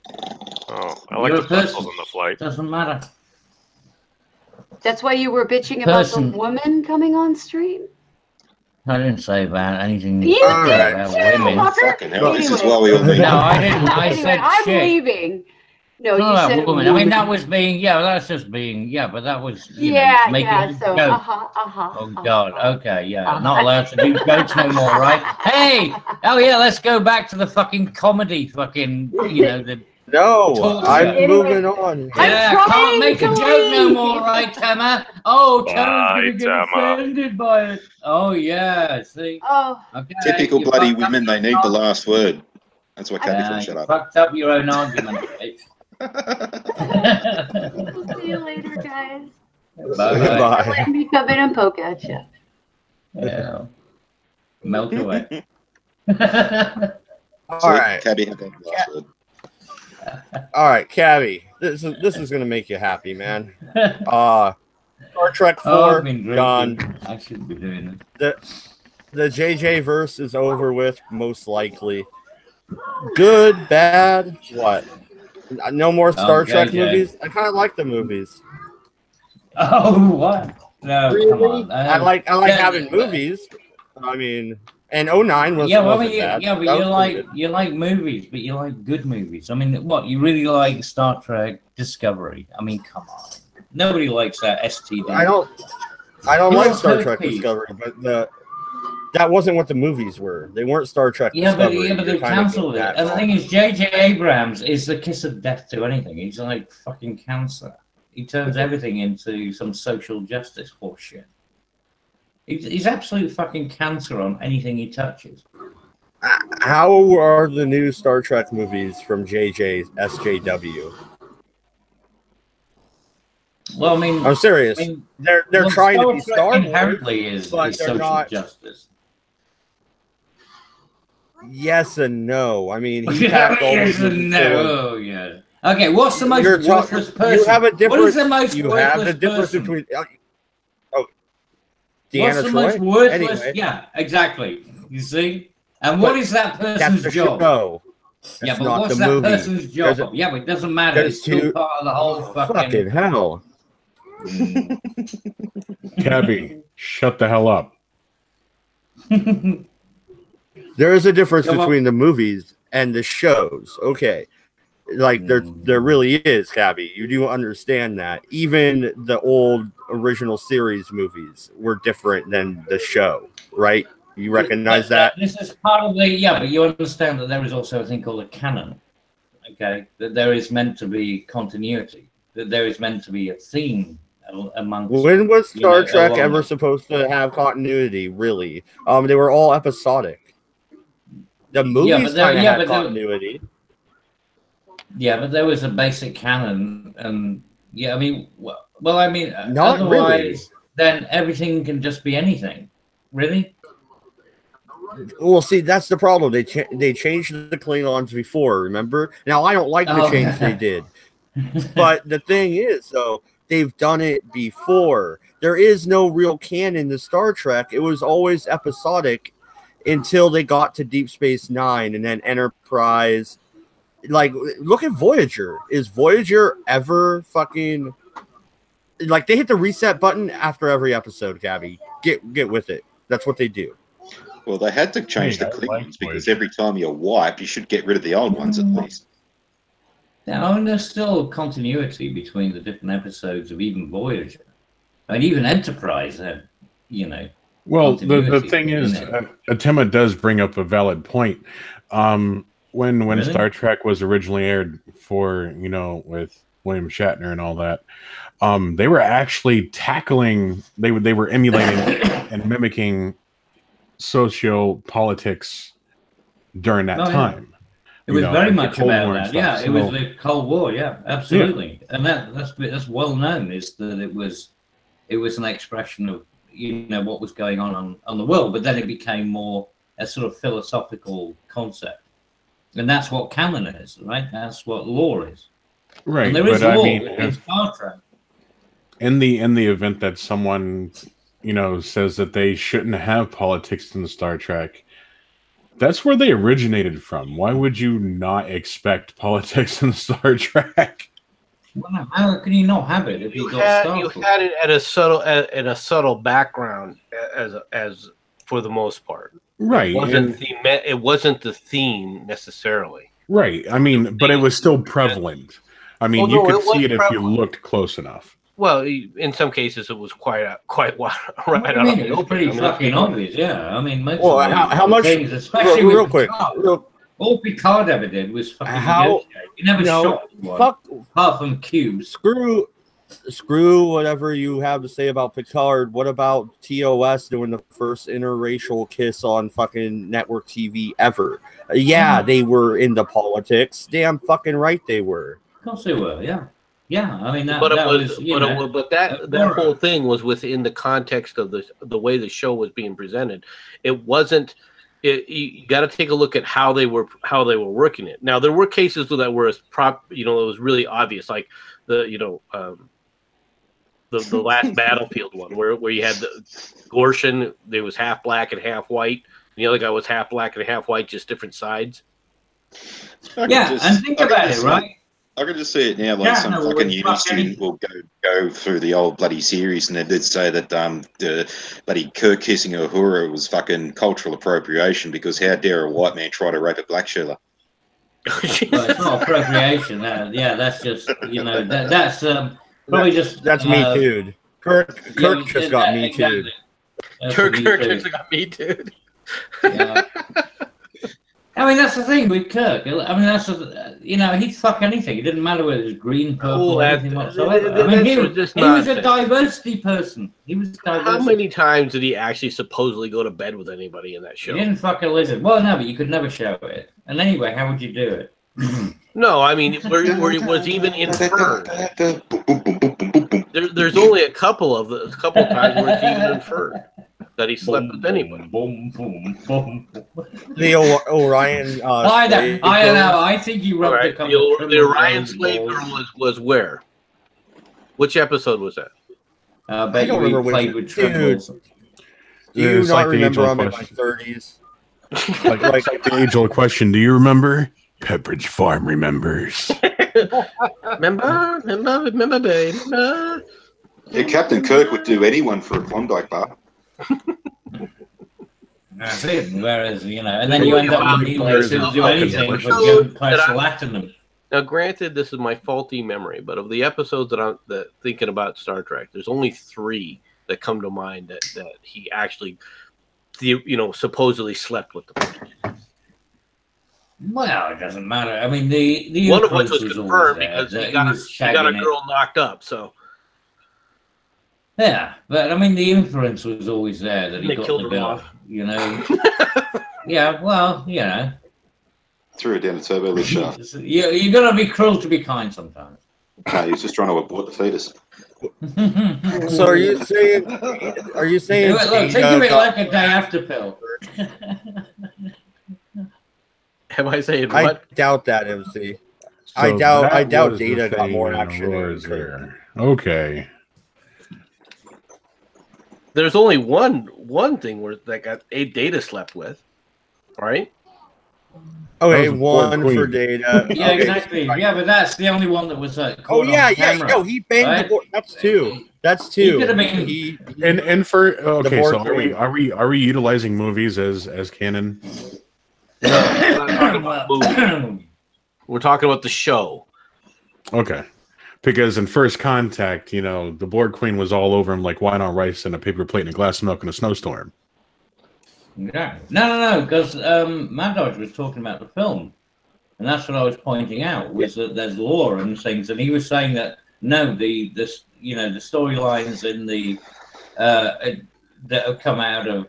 Oh, I like the pretzels on the flight. Doesn't matter. That's why you were bitching about the woman coming on stream? I didn't say about anything you about women. Fucking hell, this is why we all meet. No, I didn't. I said I'm shit. leaving. No, you Not said woman. I mean, that was being, that's just being, but that was, making so, Oh, God, okay, not allowed to do jokes no more, right? Hey, let's go back to the fucking comedy, No, I'm moving on. Yeah, can't make a joke no more, right, Temma? Oh, Temma's going to get offended by it. Oh, yeah, see? Oh. Okay, typical bloody women, they need the last word. That's why Cappy shut up. Fucked up your own argument, bitch. We'll see you later, guys. Bye. Let me come in and poke at you. Yeah. Melt away. All right. Cabby had that last word. All right, Cabby. This is gonna make you happy, man. Star Trek 4 done. I shouldn't be doing it. The JJ verse is over with, most likely. Good, bad, what? No more Star Trek movies? I kind of like the movies. Oh, what? No, really? Come on. I like having movies. I mean, and 09 wasn't bad. Yeah, but you like movies, but you like good movies. I mean, what, you really like Star Trek Discovery? I mean, come on. Nobody likes that STD. I don't like Star Trek Discovery, but that wasn't what the movies were. They weren't Star Trek Discovery. But they cancelled it. And the thing is, J.J. Abrams is the kiss of death to anything. He's like fucking cancer. He turns everything into some social justice horseshit. He's absolute fucking cancer on anything he touches. How are the new Star Trek movies from JJ's SJW? Well, I mean, I'm serious. I mean, they're trying to be Star Wars, inherently is social justice. Yes and no. I mean, he packed all yes and no. Oh, yeah. Okay, what's the most worthless person? You have a difference. What is the most worthless person? Between. What's the most worthless? Anyway. Yeah, exactly. You see? And what is that person's job? Yeah, but what's that person's job? Yeah, but it doesn't matter. It's still part of the whole fucking hell. Cabby, shut the hell up. There is a difference between the movies and the shows. Okay. Like there really is, Cabby. You do understand that. Even the old original series movies were different than the show, right? You recognize that? This is part of the but you understand that there is also a thing called a canon. Okay, that there is meant to be continuity. That there is meant to be a theme amongst. When was Star Trek ever supposed to have continuity? Really? They were all episodic. The movies kind of had continuity. Yeah, but there was a basic canon, and I mean, I mean, not otherwise, really. Then everything can just be anything, really. Well, see, that's the problem. They changed the Klingons before. Remember? Now I don't like the change they did, but the thing is, though, they've done it before. There is no real canon to Star Trek. It was always episodic until they got to Deep Space Nine and then Enterprise. Like, look at Voyager. Is Voyager ever fucking like they hit the reset button after every episode, Gabby? Get with it. That's what they do. Well, they had to change the Klingons because every time you wipe, you should get rid of the old ones at least. Yeah, I mean, there's still continuity between the different episodes of even Voyager. I mean, even Enterprise had, Well, the thing is, Temma does bring up a valid point. When really? Star Trek was originally aired for, with William Shatner and all that, they were actually tackling, they were emulating and mimicking socio-politics during that time. It was very much about that. Yeah, it was the Cold War. Yeah, absolutely. Yeah. And that's well known is that it was an expression of what was going on the world, but then it became more a sort of philosophical concept. And that's what canon is, right? That's what law is. Right. And there is law in Star Trek. In the event that someone says that they shouldn't have politics in Star Trek. That's where they originated from. Why would you not expect politics in Star Trek? Well, how can you not have it if you had it at a subtle background as for the most part. Right. It wasn't the theme necessarily. Right. I mean, but it was still prevalent. I mean, you could see it if you looked close enough. Well, in some cases, it was quite right. It was pretty fucking obvious. Yeah. I mean, how much? Things, especially real quick. All Picard ever did was fucking he never shot one, apart from cubes. Screw whatever you have to say about Picard. What about TOS doing the first interracial kiss on fucking network TV ever? Yeah, they were into politics. Damn fucking right they were. Of course they were. Yeah. Yeah, I mean, that whole thing was within the context of the way the show was being presented. It wasn't. You got to take a look at how they were working it. Now there were cases that were it was really obvious, like the last Battlefield one where you had the Gorshin. They was half black and half white. And the other guy was half black and half white, just different sides. Yeah, and think about it, right? I could just see it now, like some fucking uni student will go through the old bloody series, and they did say that the bloody Kirk kissing Uhura was fucking cultural appropriation because how dare a white man try to rape a black Sheila? Well, it's not appropriation. That's just that's probably just that's me too. Kirk just got me too. Kirk just got me too. Yeah. I mean, that's the thing with Kirk. I mean, he'd fuck anything. It didn't matter whether it was green, purple, or anything whatsoever. I mean, he was a diversity person. He was diversity. How many times did he actually supposedly go to bed with anybody in that show? He didn't fuck a lizard. Well, no, but you could never show it. And anyway, how would you do it? No, I mean, where it was even inferred. There's only a couple of times where it's even inferred that he slept with anybody. The Orion. I don't know. I think you rubbed a couple. The Orion slave girl was where? Which episode was that? I don't remember played with triples. Do you not remember? I'm in my 30s. like the age-old question. Do you remember? Pepperidge Farm remembers. remember, babe. Yeah, Captain Kirk would do anyone for a Klondike bar. That's it. Whereas, and then you end up with Neelix who do anything but go press Latinum. Now, granted, this is my faulty memory, but of the episodes that I'm thinking about Star Trek, there's only 3 that come to mind that he actually, supposedly slept with the person. Well, it doesn't matter. I mean, the one of which was confirmed because he got a girl knocked up. So. Yeah, but I mean, the influence was always there that he got the bill, Yeah, well, Threw it down the turbo lift shaft. You got to be cruel to be kind sometimes. No, he's just trying to abort the fetus. So are you saying? Look, think of it like a day after pill. Am I saying what? I doubt that, MC. So I doubt Data got more action. Okay. There's only one thing where that got Data slept with, right? Okay, one for Data. Yeah, okay. Exactly. Yeah, but that's the only one that was. No, he banged the board. That's 2. That's 2. He could have been. And for okay, so are we utilizing movies as canon? We're talking about the show. Okay. Because in First Contact, the Borg Queen was all over him like wine on rice and a paper plate and a glass of milk in a snowstorm. Yeah. No, because MADDS was talking about the film. And that's what I was pointing out, was that there's lore and things. And he was saying that, no, the storylines in the that have come out of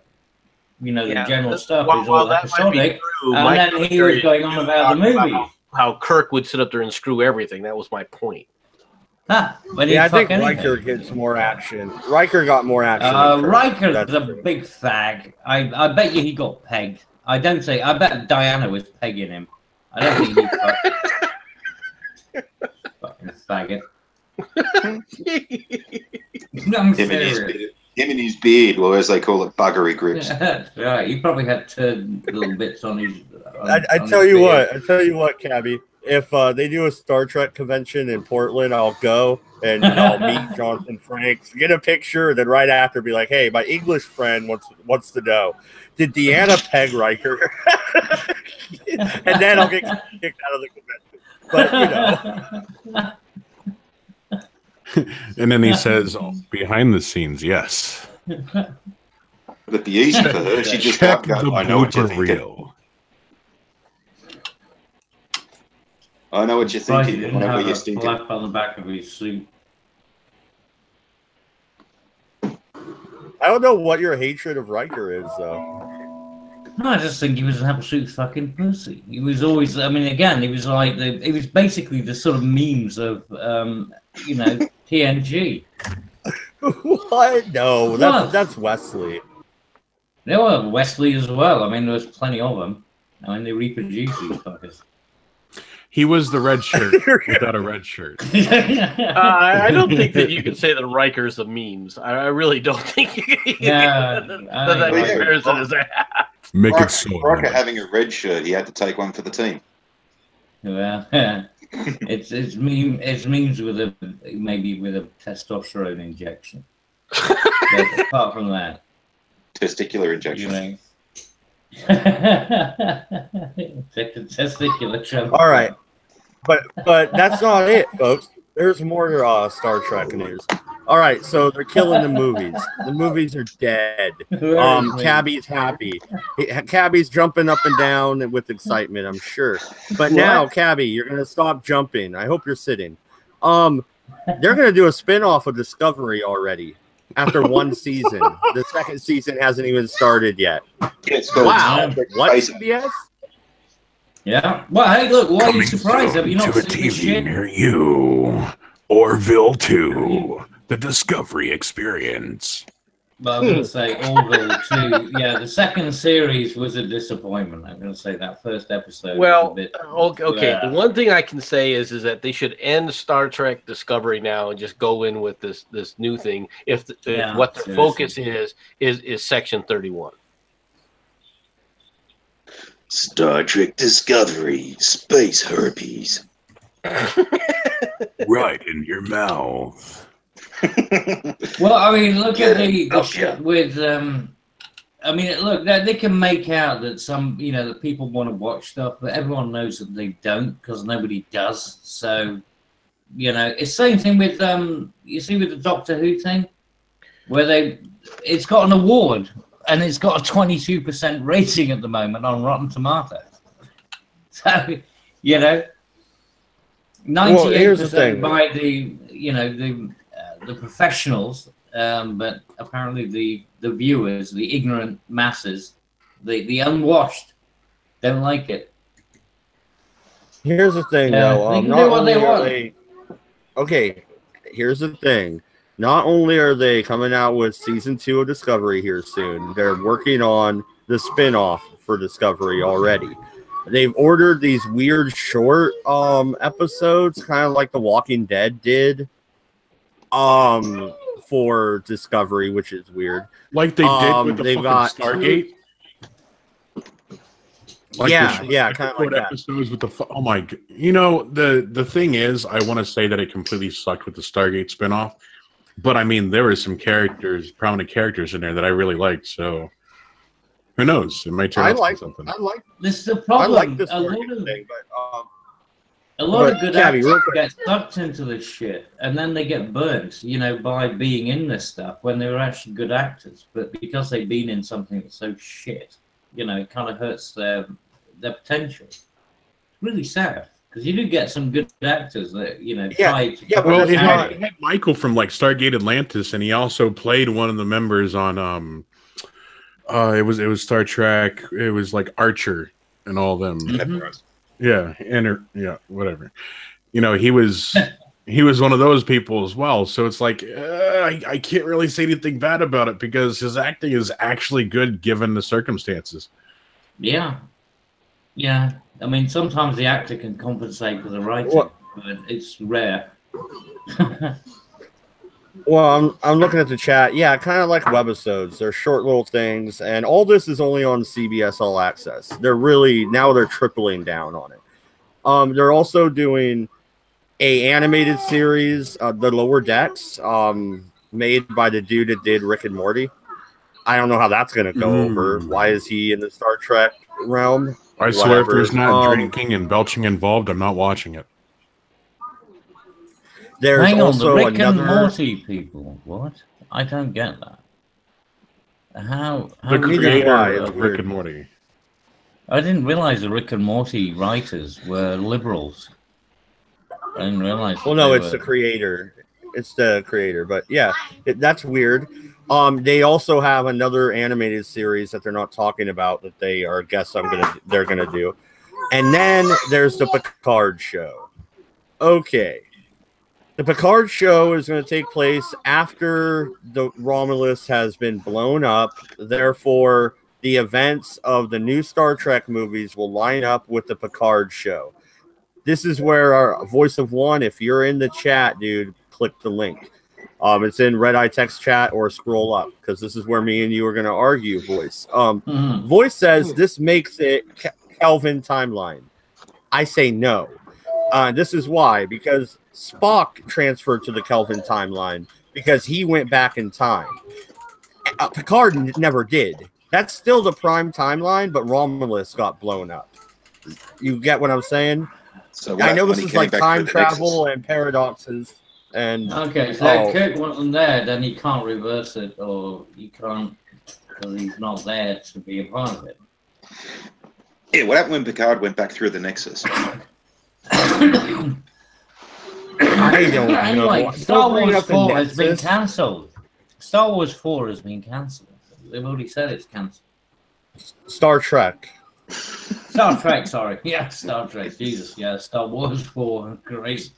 the general stuff is all episodic. And then he was going on about the movie. How Kirk would sit up there and screw everything. That was my point. I think Riker gets more action. Riker got more action. Riker's a big fag. I bet you he got pegged. I bet Diana was pegging him. I don't think he fucking faggot. I'm serious. Him and his beard, or as they call it, buggery grips. Right, he probably had little bits on his. I tell you what, Cabby. If they do a Star Trek convention in Portland, I'll go and I'll meet Jonathan Frakes, get a picture, and then right after be like, "Hey, my English friend wants to know, did Deanna peg Riker?" And then I'll get kicked out of the convention. But And then he says, behind the scenes, yes. It'd be easy for her. She just Check go, the I know what you're blooper thinking. reel. I know what you're thinking. Didn't Whenever have you're a thinking. flap on the back of his suit. I don't know what your hatred of Riker is, though. No, I just think he was an absolute fucking pussy. He was always, I mean, again, he was like, he was basically the sort of memes of, TNG. What? No, that's Wesley. There were Wesley as well. I mean, there was plenty of them. I mean, they reproduce these fuckers. He was the red shirt without a red shirt. I don't think that you can say that Riker's the memes. I really don't think that comparison is apt. Make it so. Riker having a red shirt, he had to take one for the team. Well, it's memes with maybe with a testosterone injection. But apart from that, testicular injection. You know. Testicular tremor. All right, but that's not it, folks. There's more Star Trek news. All right, so they're killing the movies. The movies are dead. Cabby's happy. Cabby's jumping up and down with excitement, I'm sure. But now, Cabby, you're gonna stop jumping. I hope you're sitting. They're gonna do a spin-off of Discovery already after one season. The second season hasn't even started yet. Wow. What, CBS? Yeah. Well, hey, look, why are you surprised? Have you not seen this shit? Near you. Orville 2. The Discovery Experience. Well, I'm going to say Orville 2. Yeah, the second series was a disappointment. I'm going to say that first episode was a bit... Okay. The one thing I can say is that they should end Star Trek Discovery now and just go in with this new thing. If what the focus is Section 31. Star Trek Discovery, space herpes. Right in your mouth. Well, I mean, look at the shit with I mean, look, they can make out that some, that people want to watch stuff, but everyone knows that they don't because nobody does. So, it's the same thing with you see with the Doctor Who thing, where it's got an award and it's got a 22% rating at the moment on Rotten Tomatoes. So, 98% by the professionals, but apparently the viewers, the ignorant masses, the unwashed, don't like it. Here's the thing, though. Okay, here's the thing. Not only are they coming out with season 2 of Discovery here soon, they're working on the spin-off for Discovery already. They've ordered these weird short episodes, kind of like The Walking Dead did, for Discovery, which is weird. Like they did with the fucking Stargate. Like kind of like that. Episodes with the oh my god! The thing is, I want to say that it completely sucked with the Stargate spinoff, but I mean there were some prominent characters in there that I really liked. So who knows? It might turn out something. This is the problem. I like this thing, but a lot of good actors get sucked into this shit, and then they get burnt, by being in this stuff when they were actually good actors. But because they've been in something that's so shit, it kind of hurts their potential. It's really sad because you do get some good actors that try to. Yeah, well, he had Michael from like Stargate Atlantis, and he also played one of the members on it was Star Trek. It was like Archer and all them. Mm-hmm. Yeah, whatever. He was one of those people as well. So it's like I can't really say anything bad about it because his acting is actually good given the circumstances. Yeah. I mean, sometimes the actor can compensate for the writing, but it's rare. Well, I'm looking at the chat. Yeah, kind of like webisodes. They're short little things, and all this is only on CBS All Access. They're tripling down on it. They're also doing a animated series, The Lower Decks, made by the dude that did Rick and Morty. I don't know how that's going to go over. Why is he in the Star Trek realm? I swear, if there's not drinking and belching involved, I'm not watching it. There's Hang on, the also Rick and Morty people. What? I don't get that. How the creator of Rick and Morty. I didn't realize the Rick and Morty writers were liberals. I didn't realize. Well, no, it's the creator. It's the creator, but yeah, that's weird. They also have another animated series that they're not talking about that they are they're gonna do, and then there's the Picard show. Okay. The Picard show is going to take place after the Romulus has been blown up. Therefore, the events of the new Star Trek movies will line up with the Picard show. This is where our Voice of One, if you're in the chat, dude, click the link. It's in Redeye text chat or scroll up because this is where me and you are going to argue, Voice. Voice says this makes it Kelvin timeline. I say no. This is why, because Spock transferred to the Kelvin timeline because he went back in time. Picard never did. That's still the prime timeline, but Romulus got blown up. You get what I'm saying? So I know this is like time travel and paradoxes. And okay, so if Kirk wasn't there, then he can't reverse it, or he can't because he's not there to be a part of it. Yeah, what happened when Picard went back through the Nexus? I don't know. Anyway, Star Wars 4 has been cancelled. Star Wars 4 has been cancelled. They've already said it's cancelled. Star Trek. Star Trek, sorry. Yeah, Star Trek. Jesus, yeah. Star Wars 4, great.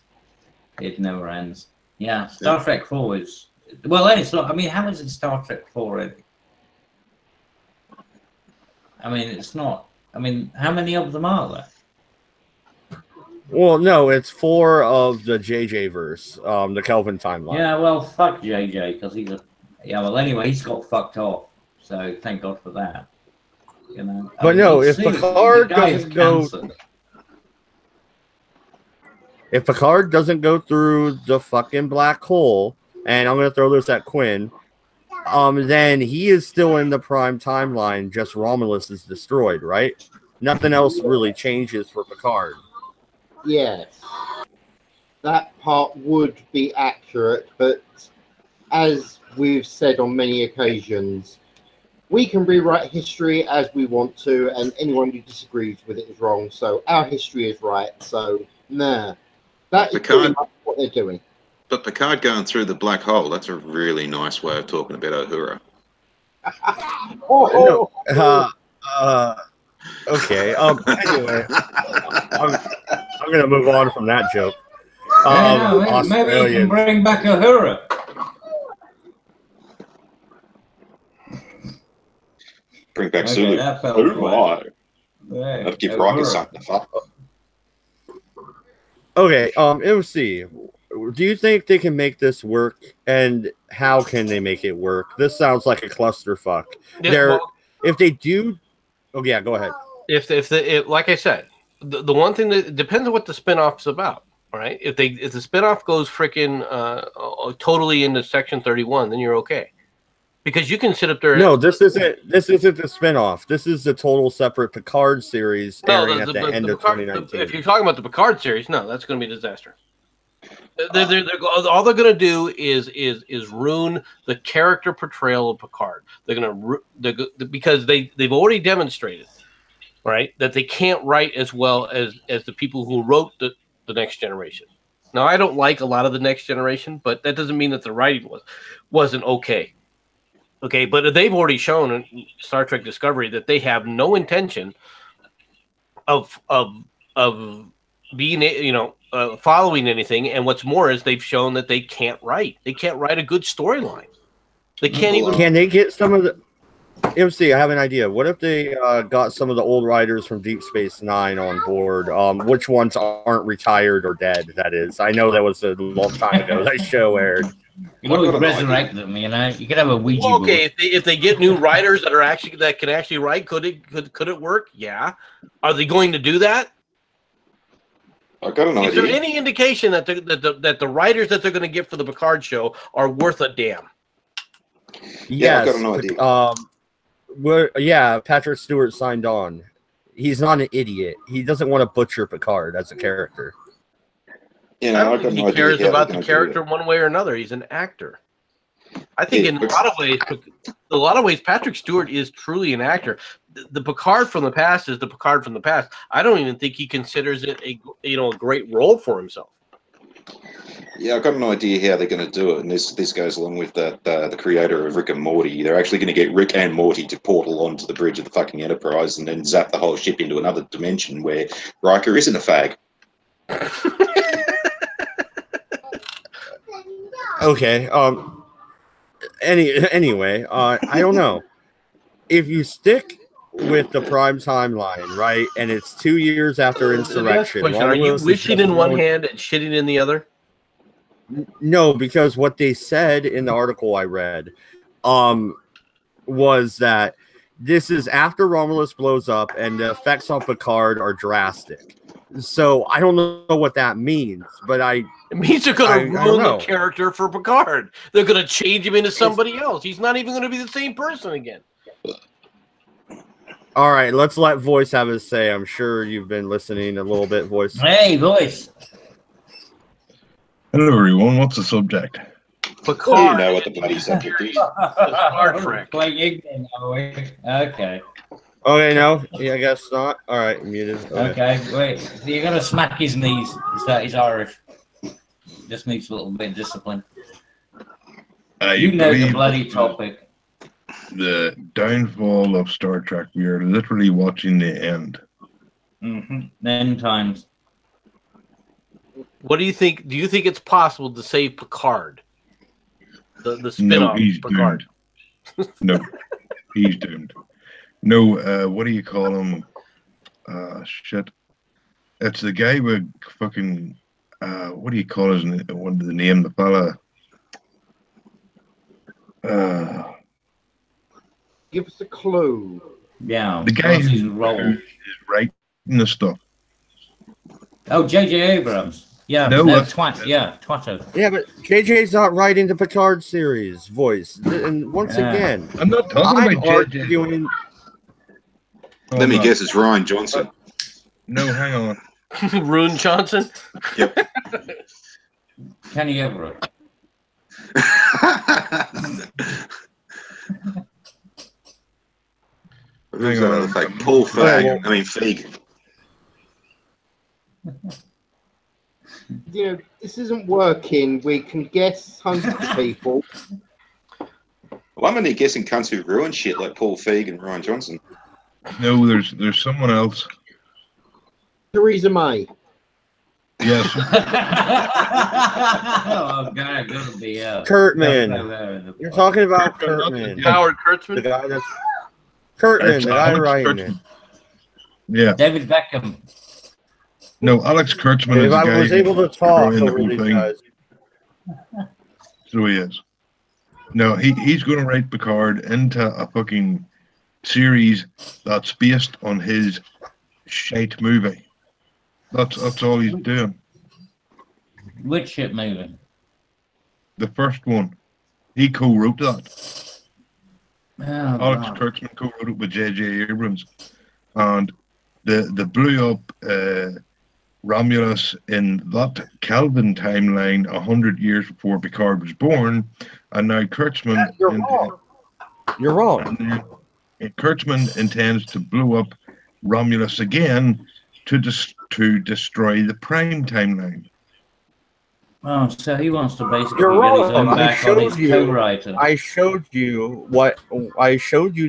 It never ends. Yeah, Star Trek 4 is... Well, it's not... I mean, how is it Star Trek 4 already? I mean, it's not... I mean, how many of them are there? Well, no, it's 4 of the JJ verse, the Kelvin timeline. Yeah, well, fuck JJ, because he's a... Yeah, well, anyway, he's got fucked off. So, thank God for that. You know? But no, if Picard doesn't go... If Picard doesn't go through the fucking black hole, and I'm going to throw this at Quinn, then he is still in the prime timeline, just Romulus is destroyed, right? Nothing else really changes for Picard. Yes. That part would be accurate, but as we've said on many occasions, we can rewrite history as we want to, and anyone who disagrees with it is wrong. So our history is right. So, nah. That is pretty much what they're doing. But Picard going through the black hole, that's a really nice way of talking about Uhura. Okay. Anyway, I'm going to move on from that joke. Maybe you can bring back Uhura. Bring back Sulu. That'd give Riker something to fuck. Okay, MC, do you think they can make this work, and how can they make it work? This sounds like a clusterfuck. If they do, oh yeah, go ahead. If like I said, the one thing that depends on what the spinoff's about. All right, if the spinoff goes freaking totally into Section 31, then you're okay. Because you can sit up there. No, this isn't the spinoff. This is the total separate Picard series airing at the end of 2019. If you're talking about the Picard series, no, that's going to be a disaster. All they're going to do is ruin the character portrayal of Picard. Because they've already demonstrated, right, that they can't write as well as the people who wrote the Next Generation. Now, I don't like a lot of the Next Generation, but that doesn't mean that the writing wasn't okay. Okay, but they've already shown in Star Trek Discovery that they have no intention of being, following anything. And what's more is they've shown that they can't write. They can't write a good storyline. They can't even. Can they get some of the? MC, I have an idea. What if they got some of the old writers from Deep Space Nine on board? Which ones aren't retired or dead? That is, I know that was a long time ago. That show aired. You always resurrect them, you know. You could have a Ouija board. Okay, if they get new writers that can actually write, could it work? Yeah. Are they going to do that? I got an idea. Is there any indication that the writers that they're going to get for the Picard show are worth a damn? Yeah, I got an idea. Yeah, Patrick Stewart signed on. He's not an idiot. He doesn't want to butcher Picard as a character. I don't think he cares about the character one way or another. He's an actor. I think in a lot of ways, Patrick Stewart is truly an actor. The Picard from the past is the Picard from the past. I don't even think he considers it a great role for himself. Yeah, I've got an idea how they're going to do it, and this goes along with the creator of Rick and Morty. They're actually going to get Rick and Morty to portal onto the bridge of the fucking Enterprise and then zap the whole ship into another dimension where Riker isn't a fag. Okay. Anyway, I don't know. If you stick with the Prime timeline, right, and it's 2 years after Insurrection, are you wishing in one hand and shitting in the other? No, because what they said in the article I read, was that this is after Romulus blows up and the effects on Picard are drastic. So I don't know what that means, but it means they're going to ruin the character for Picard. They're going to change him into somebody else. He's not even going to be the same person again. All right, let's let Voice have his say. I'm sure you've been listening a little bit, Voice. Hey, Voice. Hello, everyone. What's the subject? Picard. You know what the bloody subject is. Star Trek. Okay. Okay, no, yeah, I guess not. All right, muted. Okay, wait. So you're gonna smack his knees. He's Irish. Just needs a little bit of discipline. You know the bloody topic. The downfall of Star Trek. We are literally watching the end. End times. What do you think? Do you think it's possible to save Picard? The spin-off Picard. No, he's doomed. No, what do you call him? Shit. It's the guy with fucking, what do you call his name? What the name? The fella. Give us a clue. Yeah. The guy who's writing the stuff. Oh, J.J. Abrams. Yeah, Twatto. Yeah, but JJ's not writing the Picard series, Voice. And once again, I'm not talking about arguing. Let me guess, it's Ryan Johnson. No, hang on. Rune Johnson? Yep. Kenny Everett. Who's that other fake? Paul Feig. I mean, Feig. You know, this isn't working. We can guess hundreds of people. Well, I'm only guessing cunts who ruin shit like Paul Feig and Ryan Johnson. No, there's someone else. Theresa May. Yes. Oh, God, gonna be Kurtzman. You're talking about Kurtzman. Howard Kurtzman? The guy that's Kurtzman, the guy writing it. Yeah. David Beckham. No, Alex Kurtzman if is the guy I was able to talk over these thing. guys. So he is. No, he's going to write Picard into a fucking series that's based on his shite movie. That's all he's doing. Which shit movie? The first one. He co-wrote that. Oh, Alex Kurtzman co-wrote it with J.J. Abrams. And they blew up Romulus in that Kelvin timeline 100 years before Picard was born, and now Kurtzman. You're wrong. Kurtzman intends to blow up Romulus again to destroy the Prime timeline. Oh, so he wants to basically You're get his wrong. own back on his co-writer. I showed you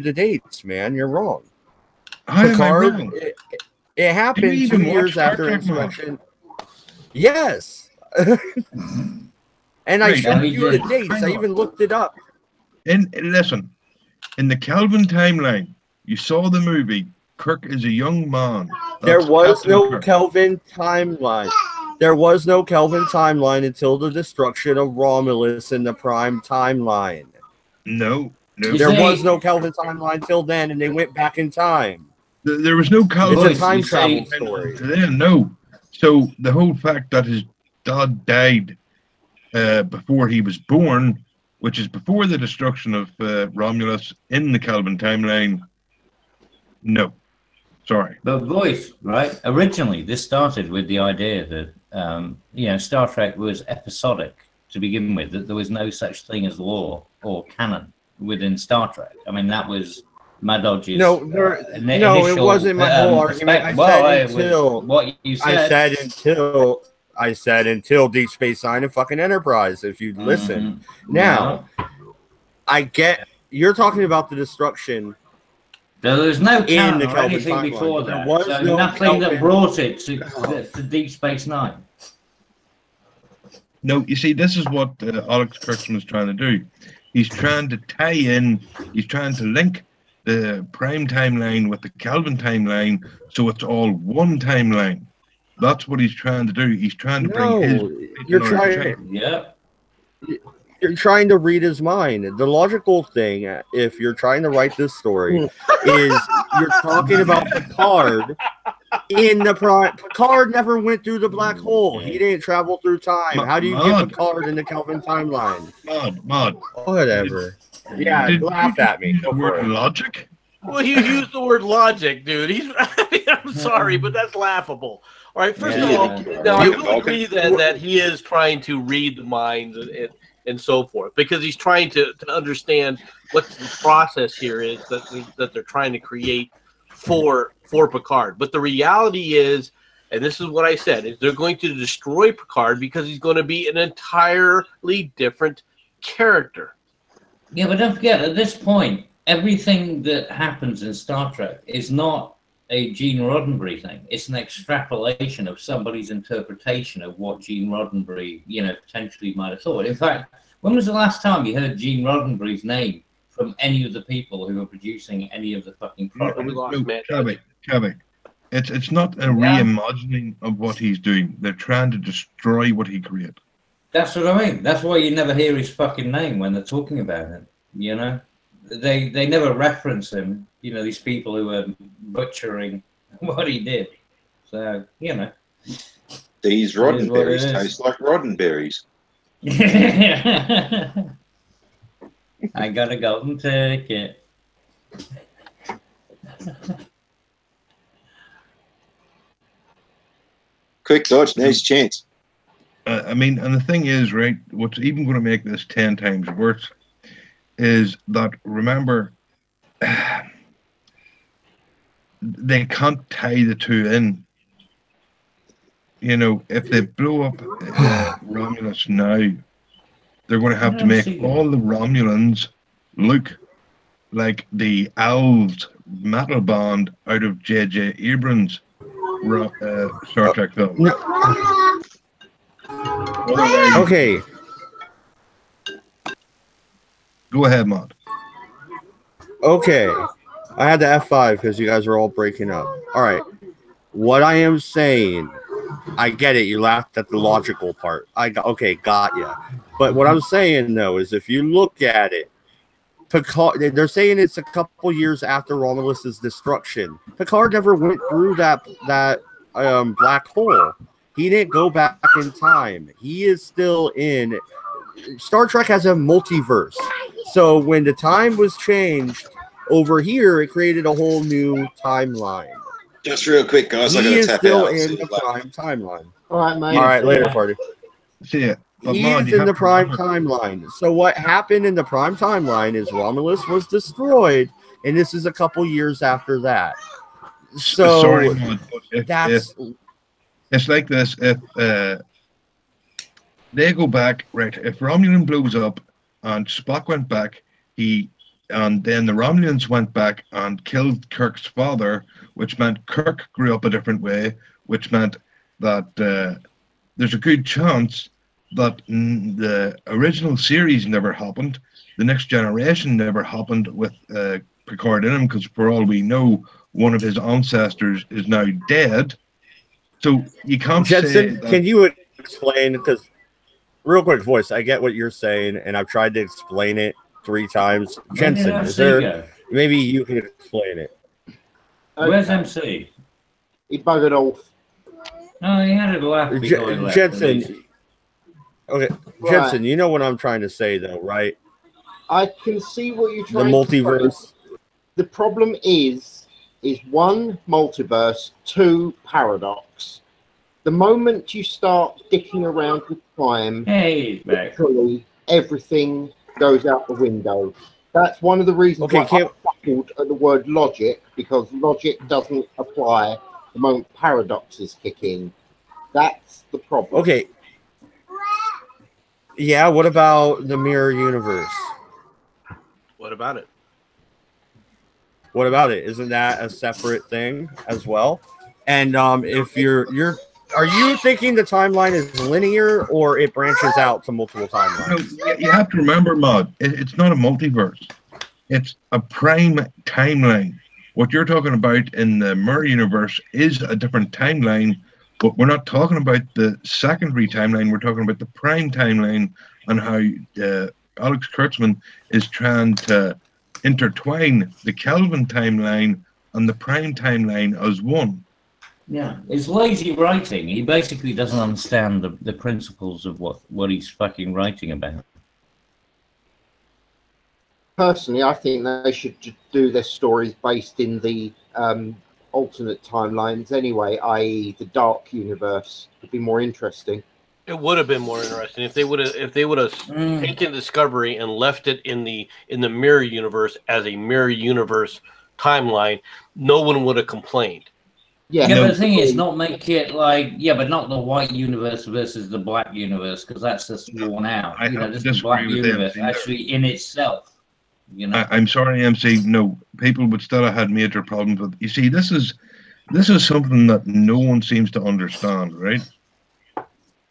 the dates, man. You're wrong. Picard, it happened 2 years after Insurrection. Yes. And I showed you the dates. I even looked it up. And listen, in the Kelvin timeline, you saw the movie. Kirk is a young man. There was no Kelvin timeline. There was no Kelvin timeline until the destruction of Romulus in the Prime timeline. No. There was no Kelvin timeline till then, and they went back in time. There was no Kelvin. It's a time travel story. Then, no. So the whole fact that his dad died before he was born, which is before the destruction of Romulus in the Kelvin timeline, no. Sorry. But voice, right? Originally, this started with the idea that, Star Trek was episodic to begin with, that there was no such thing as lore or canon within Star Trek. I mean, that was MADDS. It wasn't my whole argument. I said until Deep Space Nine and fucking Enterprise, if you listen. Now, I get, you're talking about the destruction. There was no canon or anything before that. There was nothing that brought it to Deep Space Nine. No, you see, this is what Alex Kurtzman is trying to do. He's trying to tie in, he's trying to link the Prime timeline with the Kelvin timeline, so it's all one timeline. That's what he's trying to do. He's trying to bring his... You're trying to read his mind. The logical thing, if you're trying to write this story, is you're talking about Picard in the Prime. Picard never went through the black hole. He didn't travel through time. How do you get Picard in the Kelvin timeline? Mod. Whatever. Laugh at me. The word logic? Well, you use the word logic, dude. I'm sorry, but that's laughable. All right, first of all, now I will agree that he is trying to read the minds and so forth, because he's trying to understand what the process here is that they're trying to create for Picard. But the reality is, and this is what I said, is they're going to destroy Picard because he's going to be an entirely different character. Yeah, but don't forget, at this point, everything that happens in Star Trek is not a Gene Roddenberry thing. It's an extrapolation of somebody's interpretation of what Gene Roddenberry, potentially might have thought. In fact, when was the last time you heard Gene Roddenberry's name from any of the people who are producing any of the fucking products? Cabby. It's not a reimagining of what he's doing. They're trying to destroy what he created. That's what I mean. That's why you never hear his fucking name when they're talking about him. They never reference him. These people who are butchering what he did. So, These Roddenberries taste like Roddenberries. I got a golden ticket. Quick dodge, nice chance. And the thing is, right, what's even going to make this 10 times worse is that, remember, they can't tie the two in. If they blow up Romulus now, they're going to have to make all the Romulans look like the elves metal band out of J.J. Abrams' Star Trek film. Okay. Go ahead, Matt. Okay. I had the F5 because you guys were all breaking up. All right. What I am saying, I get it. You laughed at the logical part. Got ya. But what I'm saying, though, is if you look at it, Picard, they're saying it's a couple years after Romulus's destruction. Picard never went through that black hole. He didn't go back in time. He is still in... Star Trek has a multiverse. So when the time was changed over here, it created a whole new timeline. Just real quick, guys. He is still in the Prime timeline. All right, mate. All right, later, party. See ya. He is in the Prime timeline. So what happened in the Prime timeline is Romulus was destroyed, and this is a couple years after that. So sorry, man, it's like this. If they go back, right? If Romulan blows up and Spock went back, and then the Romulans went back and killed Kirk's father, which meant Kirk grew up a different way, which meant that there's a good chance that the original series never happened, the Next Generation never happened with Picard in him, because for all we know, one of his ancestors is now dead. So you can't Jensen, say can you explain? Because real quick, voice, I get what you're saying, and I've tried to explain it 3 times. Jensen, is there? Maybe you can explain it. Okay. Where's MC? He buggered off. No, he had a laugh before he left. Jensen. Okay, right. Jensen, you know what I'm trying to say, though, right? I can see what you're trying to say. The multiverse. The problem is 1, multiverse, 2, paradox. The moment you start dicking around with time, literally everything goes out the window. That's one of the reasons why I chuckled at the word logic, because logic doesn't apply the moment paradoxes kick in. That's the problem. Okay. Yeah, what about the mirror universe? What about it? What about it? Isn't that a separate thing as well? And if are you thinking the timeline is linear or it branches out to multiple timelines? No, you have to remember, Mod, it's not a multiverse. It's a prime timeline. What you're talking about in the mirror universe is a different timeline, but we're not talking about the secondary timeline. We're talking about the prime timeline and how Alex Kurtzman is trying to intertwine the Kelvin timeline and the prime timeline as one. Yeah, it's lazy writing. He basically doesn't understand the principles of what he's fucking writing about. Personally, I think they should do their stories based in the alternate timelines anyway, i.e. the dark universe. Would be more interesting. It would have been more interesting if they would have taken Discovery and left it in the mirror universe as a mirror universe timeline. No one would have complained. Yeah, but the thing is, not make it like, but not the white universe versus the black universe, because that's just worn out. This is the black universe actually in itself. I'm sorry, MC. No, people would still have had major problems with. You see, this is something that no one seems to understand, right?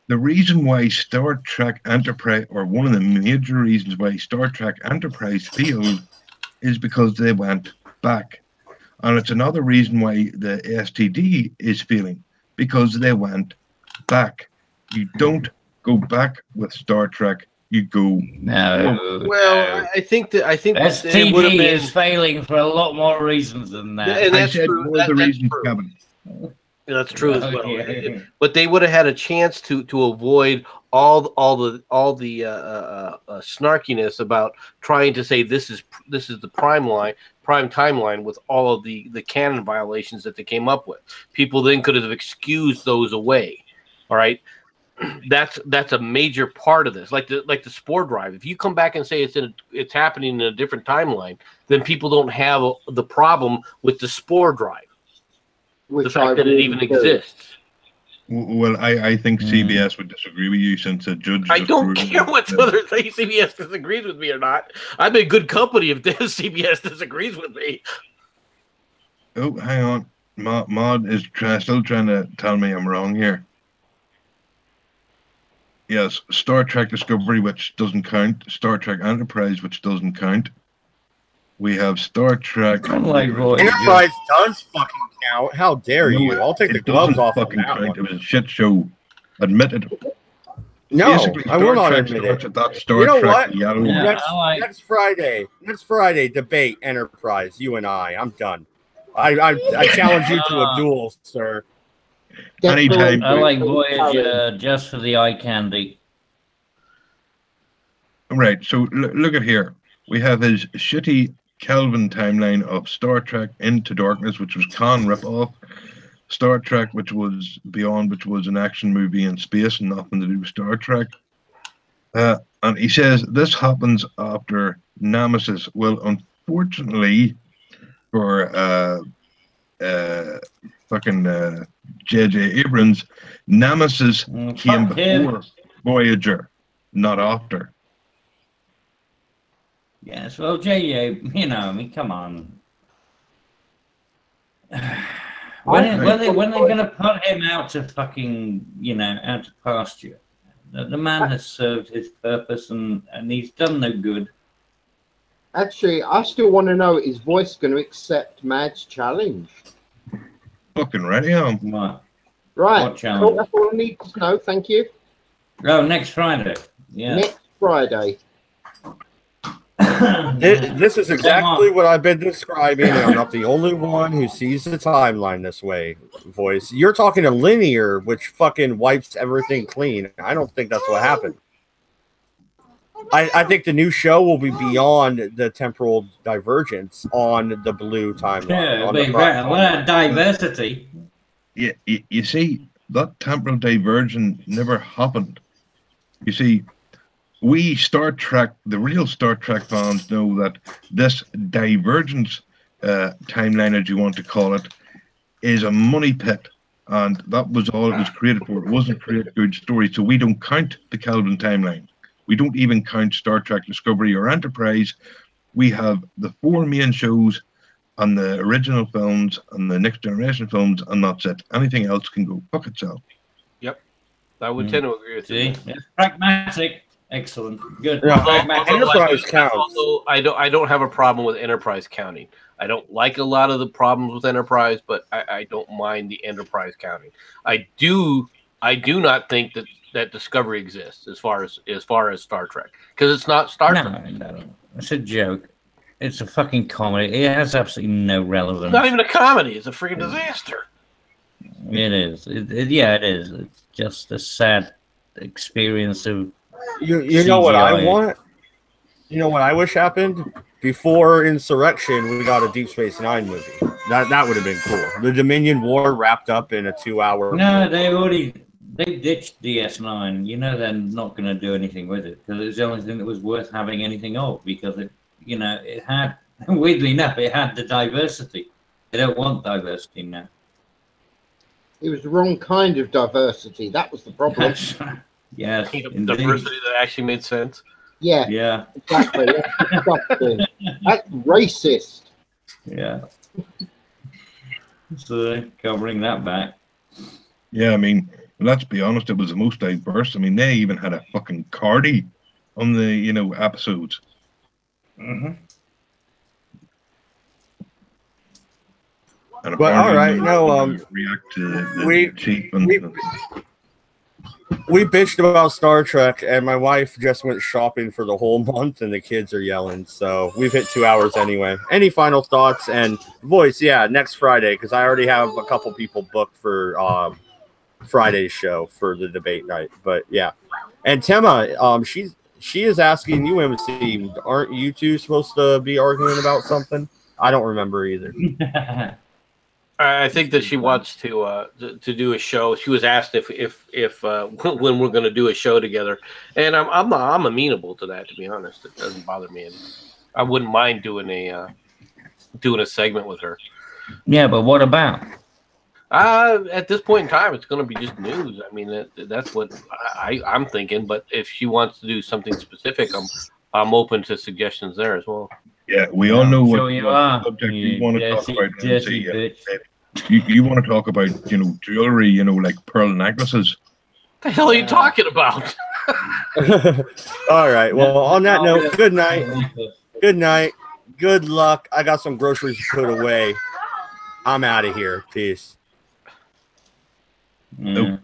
The reason why Star Trek Enterprise, or one of the major reasons why Star Trek Enterprise failed, is because they went back. And it's another reason why the STD is failing, because they went back. You don't go back with Star Trek. You go. No. Well, I think STD is failing for a lot more reasons than that. And that's true. That's true as well. Yeah. But they would have had a chance to avoid all the snarkiness about trying to say this is the prime timeline with all of the canon violations that they came up with. People then could have excused those away. All right. That's a major part of this, like the spore drive. If you come back and say it's happening in a different timeline, then people don't have the problem with the spore drive. The fact that it even exists. Well, I think CBS would disagree with you, since a judge. I don't care what whether CBS disagrees with me or not. I'm in good company if CBS disagrees with me. Oh, hang on. Mod is still trying to tell me I'm wrong here. Yes, Star Trek Discovery, which doesn't count. Star Trek Enterprise, which doesn't count. We have Star Trek. Enterprise does fucking count. How dare you? I'll take the gloves off on that one. It was a shit show. Admit it. No, I will not admit it. You know what? Next Friday, debate Enterprise. You and I'm done. I challenge you to a duel, sir. Anytime. I like Voyager just for the eye candy. Right. So look at here. We have his shitty Kelvin timeline of Star Trek Into Darkness, which was Khan ripoff. Star Trek, which was Beyond, which was an action movie in space and nothing to do with Star Trek. And he says this happens after Nemesis. Well, unfortunately for J.J. Abrams, Nemesis came before Voyager, not after. Yes, well, J.J., I mean, come on. When are they going to put him out to fucking, out to pasture? The man has served his purpose and he's done no good. Actually, I still want to know, is Voice going to accept MADDS challenge? Fucking ready, What? Right. Cool. That's all I need to know. Thank you. Oh, next Friday. Yeah. Next Friday. This is exactly what I've been describing, and I'm not the only one who sees the timeline this way, Voice. You're talking a linear, which fucking wipes everything clean. I don't think that's what happened. I think the new show will be beyond the temporal divergence on the blue timeline. Yeah, big diversity. Yeah, you see, that temporal divergence never happened. You see, we Star Trek, the real Star Trek fans know that this divergence timeline, as you want to call it, is a money pit. And that was all it was created for. It wasn't created for good story. So we don't count the Kelvin timeline. We don't even count Star Trek Discovery or Enterprise. We have the 4 main shows and the original films and the Next Generation films, and that's it. Anything else can go fuck itself. Yep. I would tend to agree with you. It's pragmatic. Excellent. Good. Enterprise counts. Although I don't have a problem with Enterprise counting. I don't like a lot of the problems with Enterprise, but I don't mind the Enterprise counting. I do not think that Discovery exists as far as Star Trek, because it's not Star Trek. No, it's a joke. It's a fucking comedy. It has absolutely no relevance. It's not even a comedy. It's a freaking disaster. It is. Yeah, it is. It's just a sad experience of. You know what I want? You know what I wish happened? Before Insurrection, we got a Deep Space Nine movie. That would have been cool. The Dominion War wrapped up in a 2-hour. No, they ditched DS9. You know they're not going to do anything with it because it was the only thing that was worth having anything of, because it had, weirdly enough, it had the diversity. They don't want diversity now. It was the wrong kind of diversity. That was the problem. Yes, diversity that actually made sense. Yeah, exactly. That's racist. Yeah. So covering that back. Yeah, I mean, let's be honest, it was the most diverse. I mean, they even had a fucking Cardi on the episodes. Mm-hmm. But all right, no, react to the cheap and we bitched about Star Trek, and my wife just went shopping for the whole month, and the kids are yelling. So we've hit 2 hours anyway. Any final thoughts? And Voice, yeah, next Friday, because I already have a couple people booked for Friday's show for the debate night. But yeah, and Temma, she is asking you, MC, aren't you two supposed to be arguing about something? I don't remember either. I think that she wants to do a show. She was asked if when we're going to do a show together, and I'm amenable to that. To be honest, it doesn't bother me. And I wouldn't mind doing a segment with her. Yeah, but what about? At this point in time, it's going to be just news. I mean, that's what I'm thinking. But if she wants to do something specific, I'm open to suggestions there as well. Yeah, we all know what subject you want to talk about. You want to talk about, jewelry, like pearl necklaces. What the hell are you talking about? All right. Well, on that note, good night. Good night. Good luck. I got some groceries to put away. I'm out of here. Peace. Nope.